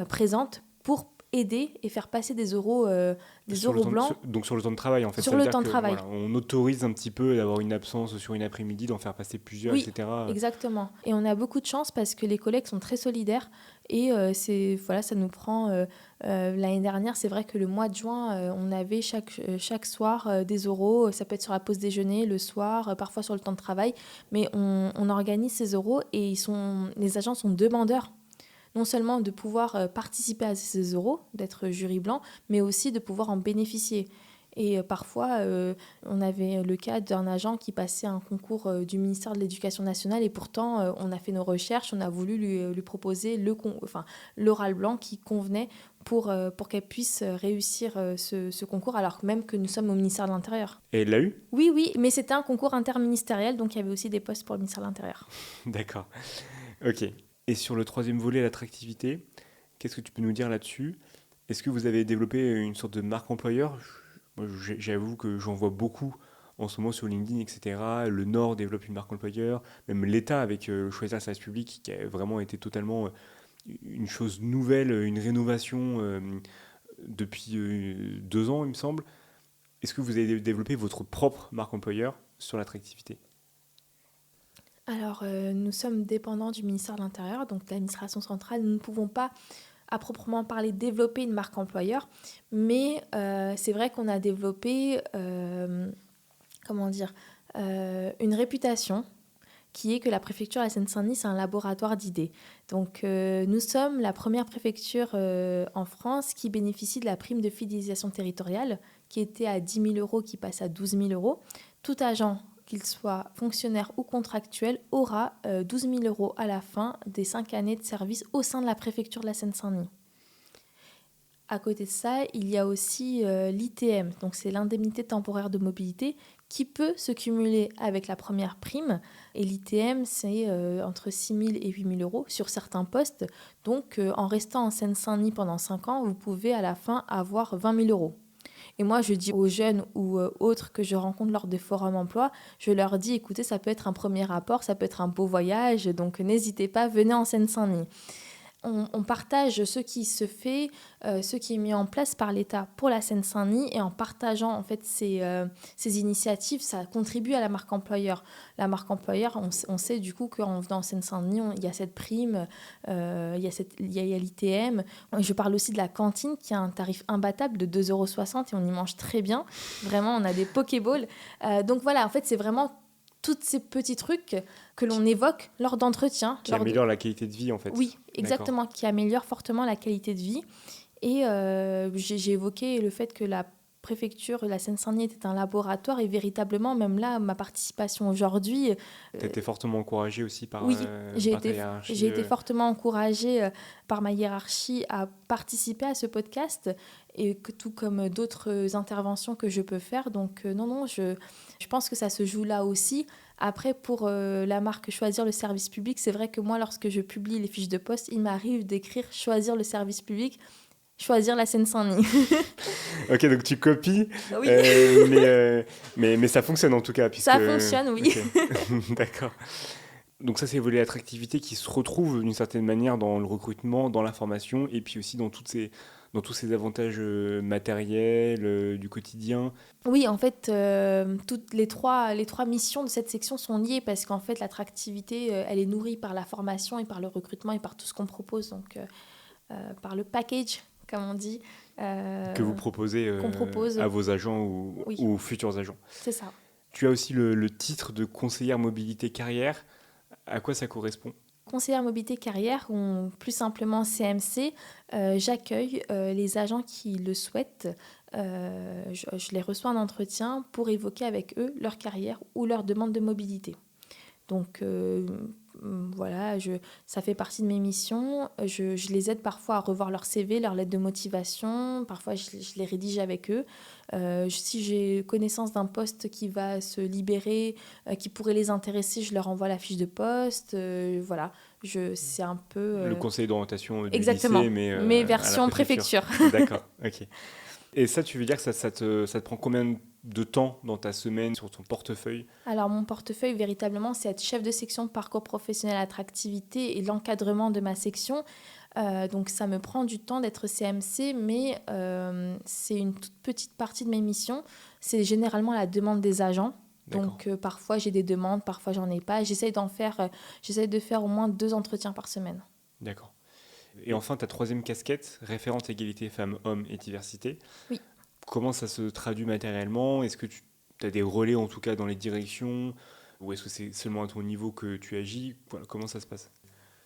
présentes pour aider et faire passer des oraux blancs. Donc sur le temps de travail, en fait. Sur Ça veut le dire temps de que travail. voilà, on autorise un petit peu d'avoir une absence sur une après-midi, d'en faire passer plusieurs, Oui, etc. exactement. Et on a beaucoup de chance parce que les collègues sont très solidaires et ça nous prend... l'année dernière, c'est vrai que le mois de juin, on avait chaque soir des oraux. Ça peut être sur la pause déjeuner, le soir, parfois sur le temps de travail. Mais on organise ces oraux et les agents sont demandeurs. Non seulement de pouvoir participer à ces oraux, d'être jury blanc, mais aussi de pouvoir en bénéficier. Et parfois, on avait le cas d'un agent qui passait un concours du ministère de l'Éducation nationale et pourtant, on a fait nos recherches, on a voulu lui proposer l'oral blanc qui convenait pour qu'elle puisse réussir ce concours, alors même que nous sommes au ministère de l'Intérieur. Et elle l'a eu? Oui, mais c'était un concours interministériel, donc il y avait aussi des postes pour le ministère de l'Intérieur. D'accord. Ok. Et sur le troisième volet, l'attractivité, qu'est-ce que tu peux nous dire là-dessus? Est-ce que vous avez développé une sorte de marque employeur? Moi, j'avoue que j'en vois beaucoup en ce moment sur LinkedIn, etc. Le Nord développe une marque employeur, même l'État avec Choisir le service public, qui a vraiment été totalement une chose nouvelle, une rénovation depuis 2 ans, il me semble. Est-ce que vous avez développé votre propre marque employeur sur l'attractivité? Alors, nous sommes dépendants du ministère de l'Intérieur, donc de l'administration centrale. Nous ne pouvons pas, à proprement parler, développer une marque employeur, mais c'est vrai qu'on a développé, une réputation qui est que la préfecture de la Seine-Saint-Denis, c'est un laboratoire d'idées. Donc, nous sommes la première préfecture en France qui bénéficie de la prime de fidélisation territoriale, qui était à 10 000 euros, qui passe à 12 000 euros. Tout agent, qu'il soit fonctionnaire ou contractuel, aura 12 000 euros à la fin des 5 années de service au sein de la préfecture de la Seine-Saint-Denis. À côté de ça, il y a aussi l'ITM, donc c'est l'indemnité temporaire de mobilité, qui peut se cumuler avec la première prime. Et l'ITM, c'est entre 6 000 et 8 000 euros sur certains postes. Donc, en restant en Seine-Saint-Denis pendant 5 ans, vous pouvez à la fin avoir 20 000 euros. Et moi, je dis aux jeunes ou autres que je rencontre lors des forums emploi, je leur dis, écoutez, ça peut être un premier rapport, ça peut être un beau voyage, donc n'hésitez pas, venez en Seine-Saint-Denis. On partage ce qui se fait, ce qui est mis en place par l'État pour la Seine-Saint-Denis, et en partageant en fait ces initiatives, ça contribue à la marque employeur. La marque employeur, on sait du coup qu'en venant en Seine-Saint-Denis, il y a cette prime, il y a l'ITM. Je parle aussi de la cantine qui a un tarif imbattable de 2,60 € et on y mange très bien. Vraiment, on a des pokéballs. Donc voilà, en fait, c'est vraiment tous ces petits trucs que l'on évoque lors d'entretiens. Qui améliore la qualité de vie, en fait. Oui, exactement, qui améliore fortement la qualité de vie. Et j'ai évoqué le fait que la préfecture, la Seine-Saint-Denis était un laboratoire, et véritablement, même là, ma participation aujourd'hui... Tu as été fortement encouragée aussi par, Oui, par ta hiérarchie. J'ai été fortement encouragée par ma hiérarchie à participer à ce podcast, et tout comme d'autres interventions que je peux faire. Donc non, je pense que ça se joue là aussi. Après, pour la marque Choisir le service public, c'est vrai que moi, lorsque je publie les fiches de poste, il m'arrive d'écrire Choisir le service public, choisir la Seine-Saint-Denis. Ok, donc tu copies, Oui. mais ça fonctionne en tout cas. Puisque... Ça fonctionne, oui. Okay. D'accord. Donc ça, c'est le volet attractivité qui se retrouve d'une certaine manière dans le recrutement, dans la formation, et puis aussi dans tous ces avantages matériels, du quotidien. Oui, en fait, toutes les trois missions de cette section sont liées, parce qu'en fait, l'attractivité, elle est nourrie par la formation et par le recrutement et par tout ce qu'on propose, donc par le package, comme on dit. Que vous proposez qu'on propose. à vos agents Oui. ou futurs agents. C'est ça. Tu as aussi le titre de conseillère mobilité carrière. À quoi ça correspond ? Conseillère mobilité carrière, ou plus simplement CMC, j'accueille les agents qui le souhaitent. Je les reçois en entretien pour évoquer avec eux leur carrière ou leur demande de mobilité. Donc voilà, ça fait partie de mes missions. Je les aide parfois à revoir leur CV, leur lettre de motivation. Parfois, je les rédige avec eux. Si j'ai connaissance d'un poste qui va se libérer, qui pourrait les intéresser, je leur envoie la fiche de poste. Voilà, c'est un peu... Le conseil d'orientation du exactement, lycée, mais version préfecture. D'accord, ok. Et ça, tu veux dire que ça te prend combien de temps dans ta semaine sur ton portefeuille ? Alors, mon portefeuille, véritablement, c'est être chef de section parcours professionnel attractivité et l'encadrement de ma section. Donc, ça me prend du temps d'être CMC, mais c'est une toute petite partie de mes missions. C'est généralement la demande des agents. Donc, parfois, j'ai des demandes, parfois, j'en ai pas. J'essaie de faire au moins 2 entretiens par semaine. D'accord. Et enfin, ta troisième casquette, référente égalité femmes-hommes et diversité. Oui. Comment ça se traduit matériellement ? Est-ce que tu as des relais, en tout cas, dans les directions ? Ou est-ce que c'est seulement à ton niveau que tu agis ? Voilà, comment ça se passe ?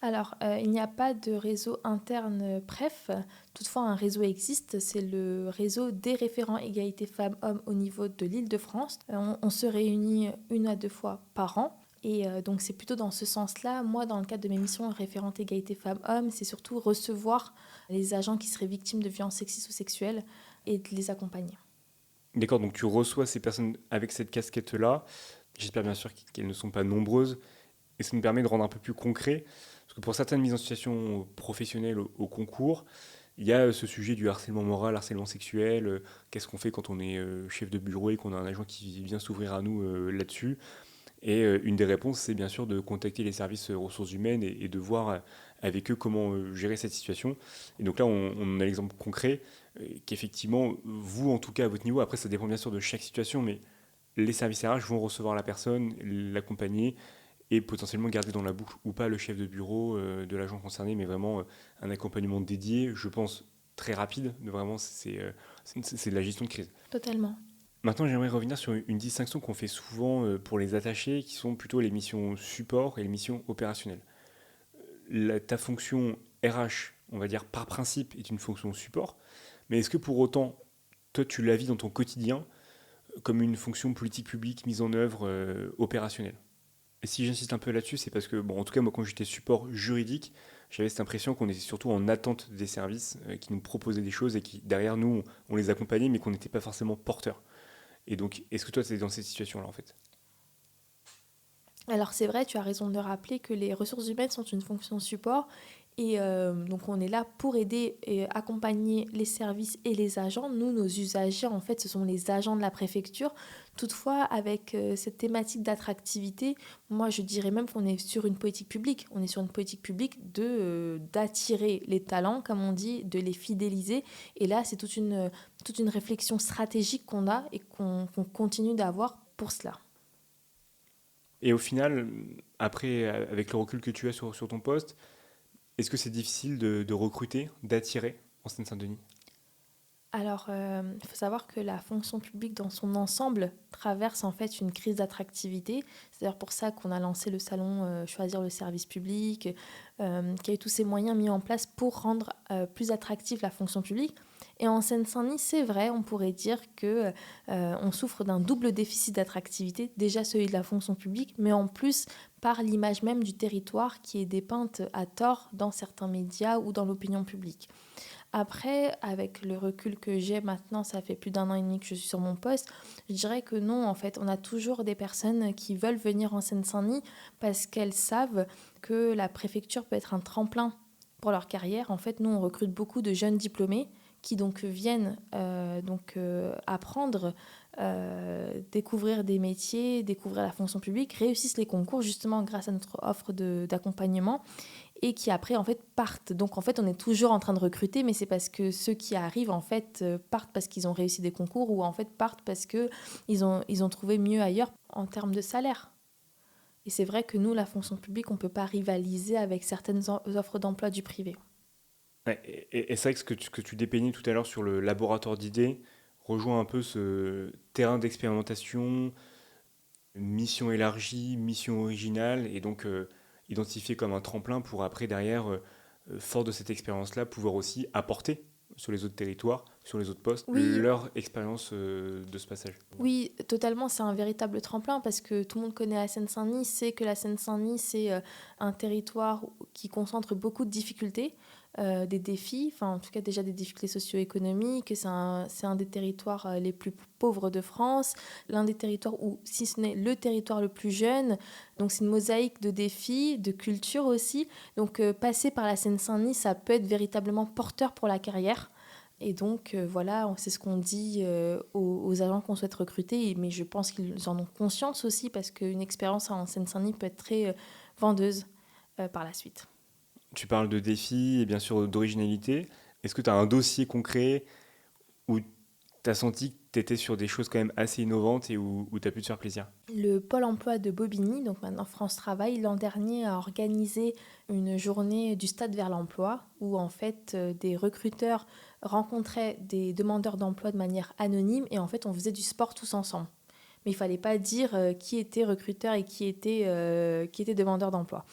Alors, il n'y a pas de réseau interne PREF. Toutefois, un réseau existe. C'est le réseau des référents égalité femmes-hommes au niveau de l'Île-de-France. On se réunit 1 à 2 fois par an. Et donc, c'est plutôt dans ce sens-là. Moi, dans le cadre de mes missions référentes égalité femmes-hommes, c'est surtout recevoir les agents qui seraient victimes de violences sexistes ou sexuelles et de les accompagner. D'accord, donc tu reçois ces personnes avec cette casquette-là. J'espère bien sûr qu'elles ne sont pas nombreuses. Et ça nous permet de rendre un peu plus concret. Parce que pour certaines mises en situation professionnelle au concours, il y a ce sujet du harcèlement moral, harcèlement sexuel. Qu'est-ce qu'on fait quand on est chef de bureau et qu'on a un agent qui vient s'ouvrir à nous là-dessus ? Et une des réponses, c'est bien sûr de contacter les services ressources humaines et de voir avec eux comment gérer cette situation. Et donc là, on a l'exemple concret qu'effectivement, vous, en tout cas, à votre niveau, après, ça dépend bien sûr de chaque situation, mais les services RH vont recevoir la personne, l'accompagner et potentiellement garder dans la boucle ou pas le chef de bureau de l'agent concerné, mais vraiment un accompagnement dédié, je pense, très rapide. Vraiment, c'est de la gestion de crise. Totalement. Maintenant, j'aimerais revenir sur une distinction qu'on fait souvent pour les attachés, qui sont plutôt les missions support et les missions opérationnelles. Ta fonction RH, on va dire par principe, est une fonction support, mais est-ce que pour autant, toi, tu la vis dans ton quotidien comme une fonction politique publique mise en œuvre opérationnelle ? Et si j'insiste un peu là-dessus, c'est parce que, bon, en tout cas, moi, quand j'étais support juridique, j'avais cette impression qu'on était surtout en attente des services qui nous proposaient des choses et qui, derrière nous, on les accompagnait, mais qu'on n'était pas forcément porteurs. Et donc, est-ce que toi, tu es dans cette situation-là, en fait ? Alors c'est vrai, tu as raison de rappeler que les ressources humaines sont une fonction support et donc on est là pour aider et accompagner les services et les agents. Nous, nos usagers, en fait, ce sont les agents de la préfecture. Toutefois, avec cette thématique d'attractivité, moi je dirais même qu'on est sur une politique publique. On est sur une politique publique d'attirer les talents, comme on dit, de les fidéliser. Et là, c'est toute une réflexion stratégique qu'on a et qu'on continue d'avoir pour cela. Et au final, après, avec le recul que tu as sur ton poste, est-ce que c'est difficile de recruter, d'attirer en Seine-Saint-Denis? Alors, il faut savoir que la fonction publique dans son ensemble traverse en fait une crise d'attractivité. C'est d'ailleurs pour ça qu'on a lancé le salon Choisir le service public, qui a eu tous ces moyens mis en place pour rendre plus attractive la fonction publique. Et en Seine-Saint-Denis, c'est vrai, on pourrait dire que on souffre d'un double déficit d'attractivité, déjà celui de la fonction publique, mais en plus par l'image même du territoire qui est dépeinte à tort dans certains médias ou dans l'opinion publique. Après, avec le recul que j'ai maintenant, ça fait plus d'un an et demi que je suis sur mon poste, je dirais que non, en fait, on a toujours des personnes qui veulent venir en Seine-Saint-Denis parce qu'elles savent que la préfecture peut être un tremplin pour leur carrière. En fait, nous, on recrute beaucoup de jeunes diplômés qui donc viennent apprendre, découvrir des métiers, découvrir la fonction publique, réussissent les concours justement grâce à notre offre d'accompagnement et qui après en fait partent. Donc en fait on est toujours en train de recruter, mais c'est parce que ceux qui arrivent en fait partent parce qu'ils ont réussi des concours ou en fait partent parce que ils ont trouvé mieux ailleurs en termes de salaire. Et c'est vrai que nous, la fonction publique, on ne peut pas rivaliser avec certaines offres d'emploi du privé. Ouais, et c'est vrai que ce que tu dépeignais tout à l'heure sur le laboratoire d'idées rejoint un peu ce terrain d'expérimentation, mission élargie, mission originale, et donc identifié comme un tremplin pour après, derrière, fort de cette expérience-là, pouvoir aussi apporter sur les autres territoires, sur les autres postes, Oui, leur expérience de ce passage. oui, totalement, c'est un véritable tremplin parce que tout le monde connaît la Seine-Saint-Denis, sait que la Seine-Saint-Denis, c'est un territoire qui concentre beaucoup de difficultés, des défis, enfin en tout cas déjà des difficultés socio-économiques, c'est un des territoires les plus pauvres de France, l'un des territoires où, si ce n'est le territoire le plus jeune, donc c'est une mosaïque de défis, de culture aussi, donc passer par la Seine-Saint-Denis, ça peut être véritablement porteur pour la carrière. Et donc, voilà, c'est ce qu'on dit aux agents qu'on souhaite recruter, mais je pense qu'ils en ont conscience aussi parce qu'une expérience en Seine-Saint-Denis peut être très vendeuse par la suite. Tu parles de défis et bien sûr d'originalité. Est-ce que tu as un dossier concret où tu as senti que tu étais sur des choses quand même assez innovantes et où tu as pu te faire plaisir? Le Pôle emploi de Bobigny, donc maintenant France Travail, l'an dernier a organisé une journée du stade vers l'emploi où en fait des recruteurs rencontraient des demandeurs d'emploi de manière anonyme et en fait on faisait du sport tous ensemble. Mais il ne fallait pas dire qui était recruteur et qui était demandeur d'emploi.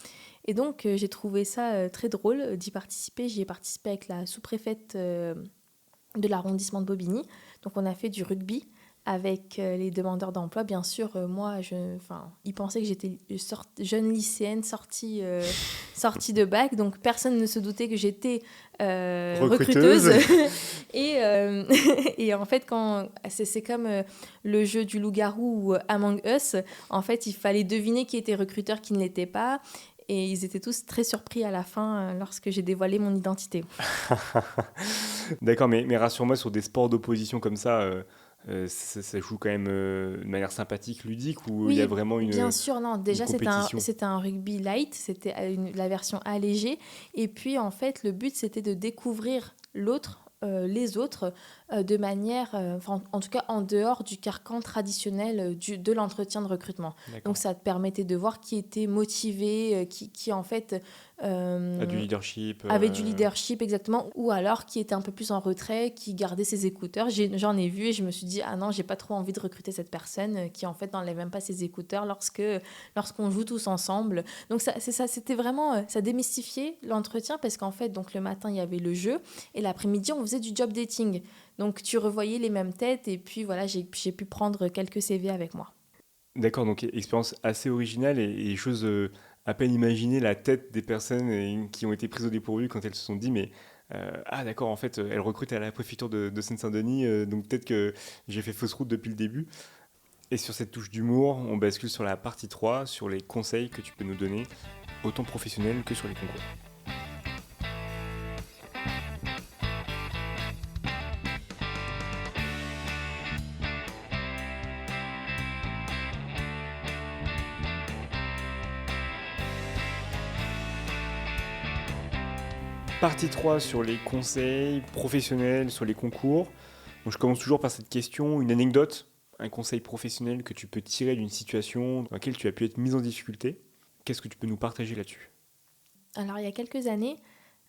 Et donc j'ai trouvé ça très drôle d'y participer. J'y ai participé avec la sous-préfète de l'arrondissement de Bobigny. Donc on a fait du rugby avec les demandeurs d'emploi. Bien sûr, ils pensaient que j'étais jeune lycéenne sortie de bac, donc personne ne se doutait que j'étais recruteuse. Recruteuse. Et en fait, c'est comme le jeu du loup-garou ou Among Us, en fait, il fallait deviner qui était recruteur, qui ne l'était pas. Et ils étaient tous très surpris à la fin lorsque j'ai dévoilé mon identité. D'accord, mais rassure-moi, sur des sports d'opposition comme ça, ça joue quand même de manière sympathique, ludique, ou il y a Oui, vraiment bien sûr, non. une Déjà, compétition? c'était un rugby light, c'était la version allégée. Et puis, en fait, le but, c'était de découvrir l'autre, les autres, de manière, en tout cas en dehors du carcan traditionnel de l'entretien de recrutement. D'accord. Donc, ça te permettait de voir qui était motivé, qui en fait, Ah, du leadership. avait du leadership exactement, ou alors qui était un peu plus en retrait, qui gardait ses écouteurs. J'en ai vu et je me suis dit, ah non, j'ai pas trop envie de recruter cette personne qui en fait n'enlève même pas ses écouteurs lorsqu'on joue tous ensemble. Donc c'était vraiment, ça démystifiait l'entretien parce qu'en fait, donc le matin, il y avait le jeu et l'après-midi, on faisait du job dating. Donc tu revoyais les mêmes têtes et puis voilà, j'ai pu prendre quelques CV avec moi. D'accord, donc expérience assez originale et chose à peine imaginer la tête des personnes qui ont été prises au dépourvu quand elles se sont dit, mais ah d'accord, en fait, elle recrute à la préfecture de Seine-Saint-Denis, donc peut-être que j'ai fait fausse route depuis le début. Et sur cette touche d'humour, on bascule sur la partie 3, sur les conseils que tu peux nous donner, autant professionnels que sur les concours. Partie 3 sur les conseils professionnels, sur les concours. Donc je commence toujours par cette question, une anecdote, un conseil professionnel que tu peux tirer d'une situation dans laquelle tu as pu être mise en difficulté. Qu'est-ce que tu peux nous partager là-dessus ? Alors, il y a quelques années,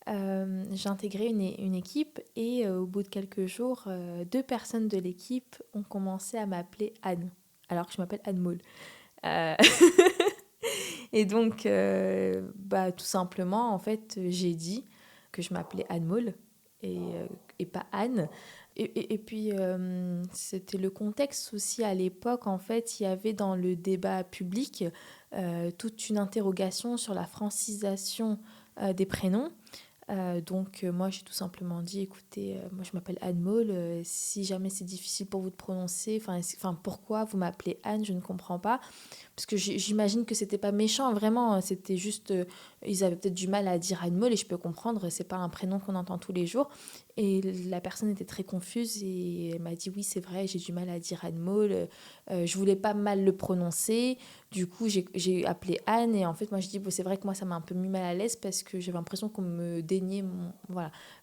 j'ai intégré une équipe et au bout de quelques jours, 2 personnes de l'équipe ont commencé à m'appeler Anne, alors que je m'appelle Anne Maul. Euh, et donc, tout simplement, en fait, j'ai dit que je m'appelais Anne Maul et pas Anne. Et puis, c'était le contexte aussi à l'époque. En fait, il y avait dans le débat public toute une interrogation sur la francisation des prénoms. Moi, j'ai tout simplement dit, écoutez, moi, je m'appelle Anne Maul. Si jamais c'est difficile pour vous de prononcer, pourquoi vous m'appelez Anne, je ne comprends pas. Parce que j'imagine que c'était pas méchant, vraiment. C'était juste, ils avaient peut-être du mal à dire Anne Maul et je peux comprendre. C'est pas un prénom qu'on entend tous les jours. Et la personne était très confuse et elle m'a dit oui, c'est vrai, j'ai du mal à dire Anne Maul. Je voulais pas mal le prononcer. Du coup, j'ai appelé Anne et en fait, moi, je dis bon, c'est vrai que moi, ça m'a un peu mis mal à l'aise parce que j'avais l'impression qu'on me déniait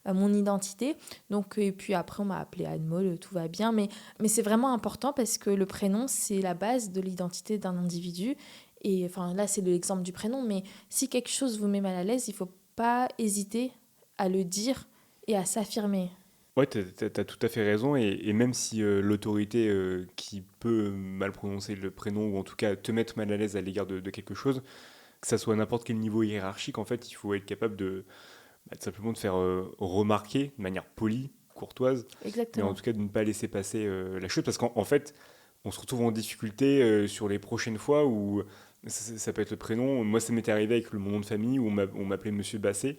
mon identité. Donc, et puis après, on m'a appelé Anne Maul, tout va bien. Mais c'est vraiment important parce que le prénom, c'est la base de l'identité d'un individu. Et enfin, là, c'est l'exemple du prénom. Mais si quelque chose vous met mal à l'aise, il ne faut pas hésiter à le dire et à s'affirmer. Ouais, t'as tout à fait raison. Et même si l'autorité qui peut mal prononcer le prénom, ou en tout cas te mettre mal à l'aise à l'égard de quelque chose, que ça soit à n'importe quel niveau hiérarchique, en fait, il faut être capable simplement de faire remarquer de manière polie, courtoise, mais en Exactement. tout cas de ne pas laisser passer la chose, parce qu'en fait, on se retrouve en difficulté sur les prochaines fois où ça peut être le prénom. Moi, ça m'était arrivé avec mon nom de famille où on m'appelait Monsieur Basset.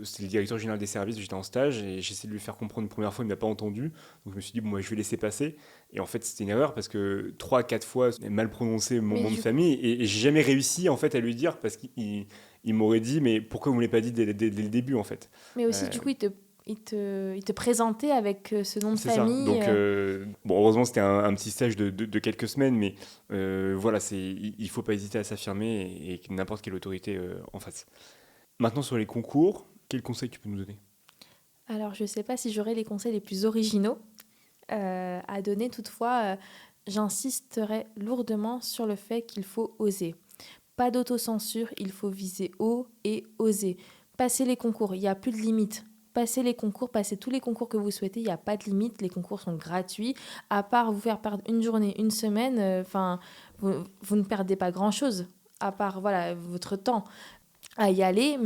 C'était le directeur général des services, j'étais en stage et j'essayais de lui faire comprendre une première fois, il ne m'a pas entendu. Donc je me suis dit, bon, moi, je vais laisser passer. Et en fait, c'était une erreur parce que 3-4 fois, j'ai mal prononcé mon Mais nom de du famille et j'ai jamais réussi en fait à lui dire parce qu'il m'aurait dit, mais pourquoi vous ne me l'avez pas dit dès le début en fait. Mais aussi, Euh, du coup, il te présentait avec ce nom de C'est ça. famille. Donc, bon, heureusement, c'était un petit stage de quelques semaines, mais voilà, il faut pas hésiter à s'affirmer et n'importe quelle autorité en face. Maintenant, sur les concours, quels conseils tu peux nous donner ? Alors, je ne sais pas si j'aurai les conseils les plus originaux à donner. Toutefois, j'insisterai lourdement sur le fait qu'il faut oser. Pas d'autocensure, il faut viser haut et oser. Passer les concours, il n'y a plus de limite. Passez les concours, passez tous les concours que vous souhaitez, il n'y a pas de limite, les concours sont gratuits. À part vous faire perdre une journée, une semaine, vous ne perdez pas grand-chose, à part voilà, votre temps à y aller.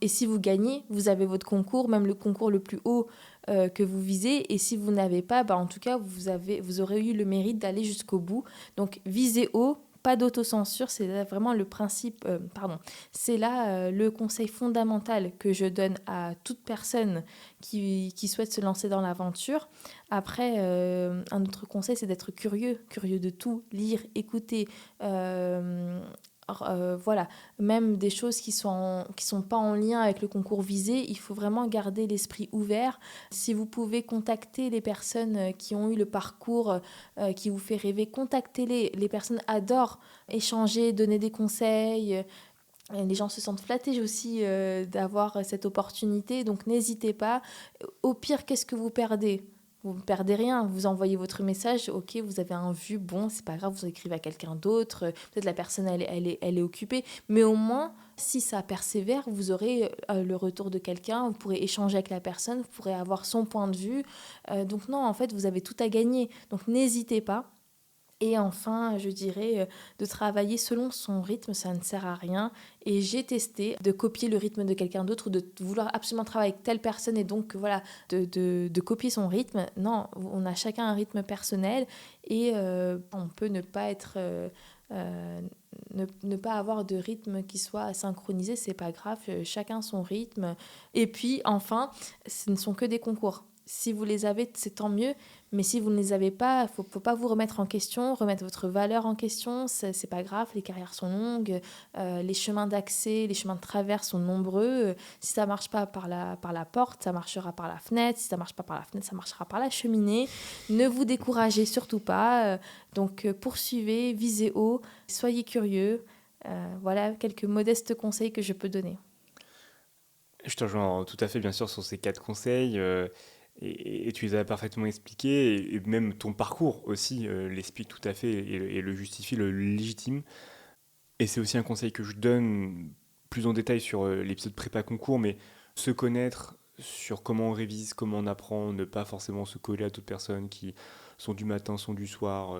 Et si vous gagnez, vous avez votre concours, même le concours le plus haut que vous visez. Et si vous n'avez pas, en tout cas, vous aurez eu le mérite d'aller jusqu'au bout. Donc, visez haut. Pas d'autocensure, c'est là vraiment le principe, c'est là le conseil fondamental que je donne à toute personne qui souhaite se lancer dans l'aventure. Après, un autre conseil, c'est d'être curieux de tout, lire, écouter, voilà, même des choses qui sont pas en lien avec le concours visé, il faut vraiment garder l'esprit ouvert. Si vous pouvez contacter les personnes qui ont eu le parcours qui vous fait rêver, contactez-les. Les personnes adorent échanger, donner des conseils. Les gens se sentent flattés aussi d'avoir cette opportunité, donc n'hésitez pas. Au pire, qu'est-ce que vous perdez ? Vous ne perdez rien, vous envoyez votre message, ok, vous avez un vu, bon, c'est pas grave, vous écrivez à quelqu'un d'autre, peut-être la personne, elle est occupée, mais au moins, si ça persévère, vous aurez le retour de quelqu'un, vous pourrez échanger avec la personne, vous pourrez avoir son point de vue. Donc non, en fait, vous avez tout à gagner, donc n'hésitez pas. Et enfin, je dirais de travailler selon son rythme, ça ne sert à rien. Et j'ai testé de copier le rythme de quelqu'un d'autre ou de vouloir absolument travailler avec telle personne et donc voilà, de copier son rythme. Non, on a chacun un rythme personnel et on peut ne pas être... ne pas avoir de rythme qui soit synchronisé, c'est pas grave, chacun son rythme. Et puis enfin, ce ne sont que des concours. Si vous les avez, c'est tant mieux. Mais si vous ne les avez pas, faut pas vous remettre en question, remettre votre valeur en question. C'est pas grave, les carrières sont longues, les chemins d'accès, les chemins de travers sont nombreux. Si ça marche pas par la porte, ça marchera par la fenêtre. Si ça marche pas par la fenêtre, ça marchera par la cheminée. Ne vous découragez surtout pas. Donc poursuivez, visez haut, soyez curieux. Voilà quelques modestes conseils que je peux donner. Je te rejoins tout à fait, bien sûr, sur ces 4 conseils. Et tu les as parfaitement expliqués. Et même ton parcours aussi l'explique tout à fait et le justifie, le légitime. Et c'est aussi un conseil que je donne plus en détail sur l'épisode prépa concours, mais se connaître sur comment on révise, comment on apprend, ne pas forcément se coller à d'autres personnes qui sont du matin, sont du soir,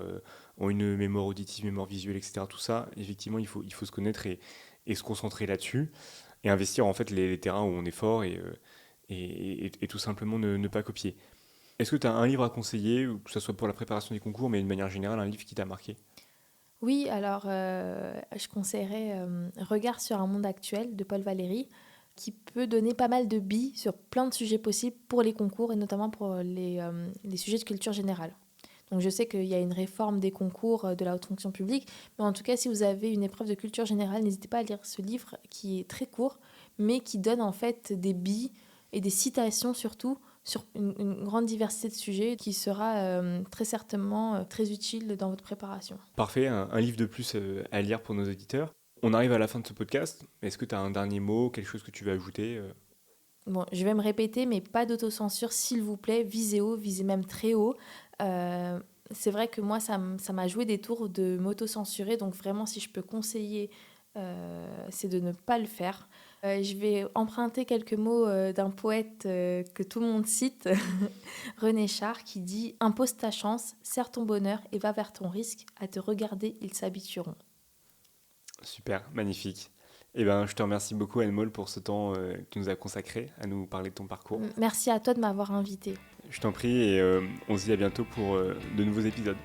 ont une mémoire auditive, mémoire visuelle, etc. Tout ça, effectivement, il faut se connaître et se concentrer là-dessus et investir en fait les terrains où on est fort et tout simplement ne pas copier. Est-ce que tu as un livre à conseiller, que ce soit pour la préparation des concours, mais de manière générale, un livre qui t'a marqué ? Oui, alors je conseillerais Regard sur un monde actuel de Paul Valéry, qui peut donner pas mal de billes sur plein de sujets possibles pour les concours et notamment pour les sujets de culture générale. Donc je sais qu'il y a une réforme des concours de la haute fonction publique, mais en tout cas, si vous avez une épreuve de culture générale, n'hésitez pas à lire ce livre qui est très court, mais qui donne en fait des billes et des citations surtout sur une grande diversité de sujets qui sera très certainement très utile dans votre préparation. Parfait, un livre de plus à lire pour nos auditeurs. On arrive à la fin de ce podcast. Est-ce que tu as un dernier mot, quelque chose que tu veux ajouter ? Bon, je vais me répéter, mais pas d'autocensure, s'il vous plaît. Visez haut, visez même très haut. C'est vrai que moi, ça m'a joué des tours de m'autocensurer. Donc vraiment, si je peux conseiller, c'est de ne pas le faire. Je vais emprunter quelques mots d'un poète que tout le monde cite, René Char, qui dit « Impose ta chance, serre ton bonheur et va vers ton risque. À te regarder, ils s'habitueront. » Super, magnifique. Eh ben, je te remercie beaucoup, Anne-Maud, pour ce temps que tu nous as consacré à nous parler de ton parcours. Merci à toi de m'avoir invité. Je t'en prie et on se dit à bientôt pour de nouveaux épisodes.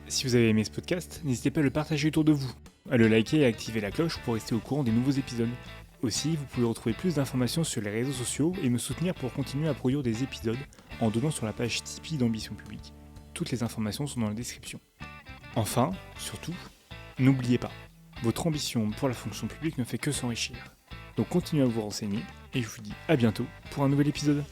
Si vous avez aimé ce podcast, n'hésitez pas à le partager autour de vous, à le liker et à activer la cloche pour rester au courant des nouveaux épisodes. Aussi, vous pouvez retrouver plus d'informations sur les réseaux sociaux et me soutenir pour continuer à produire des épisodes en donnant sur la page Tipeee d'Ambition Publique. Toutes les informations sont dans la description. Enfin, surtout, n'oubliez pas, votre ambition pour la fonction publique ne fait que s'enrichir. Donc continuez à vous renseigner et je vous dis à bientôt pour un nouvel épisode.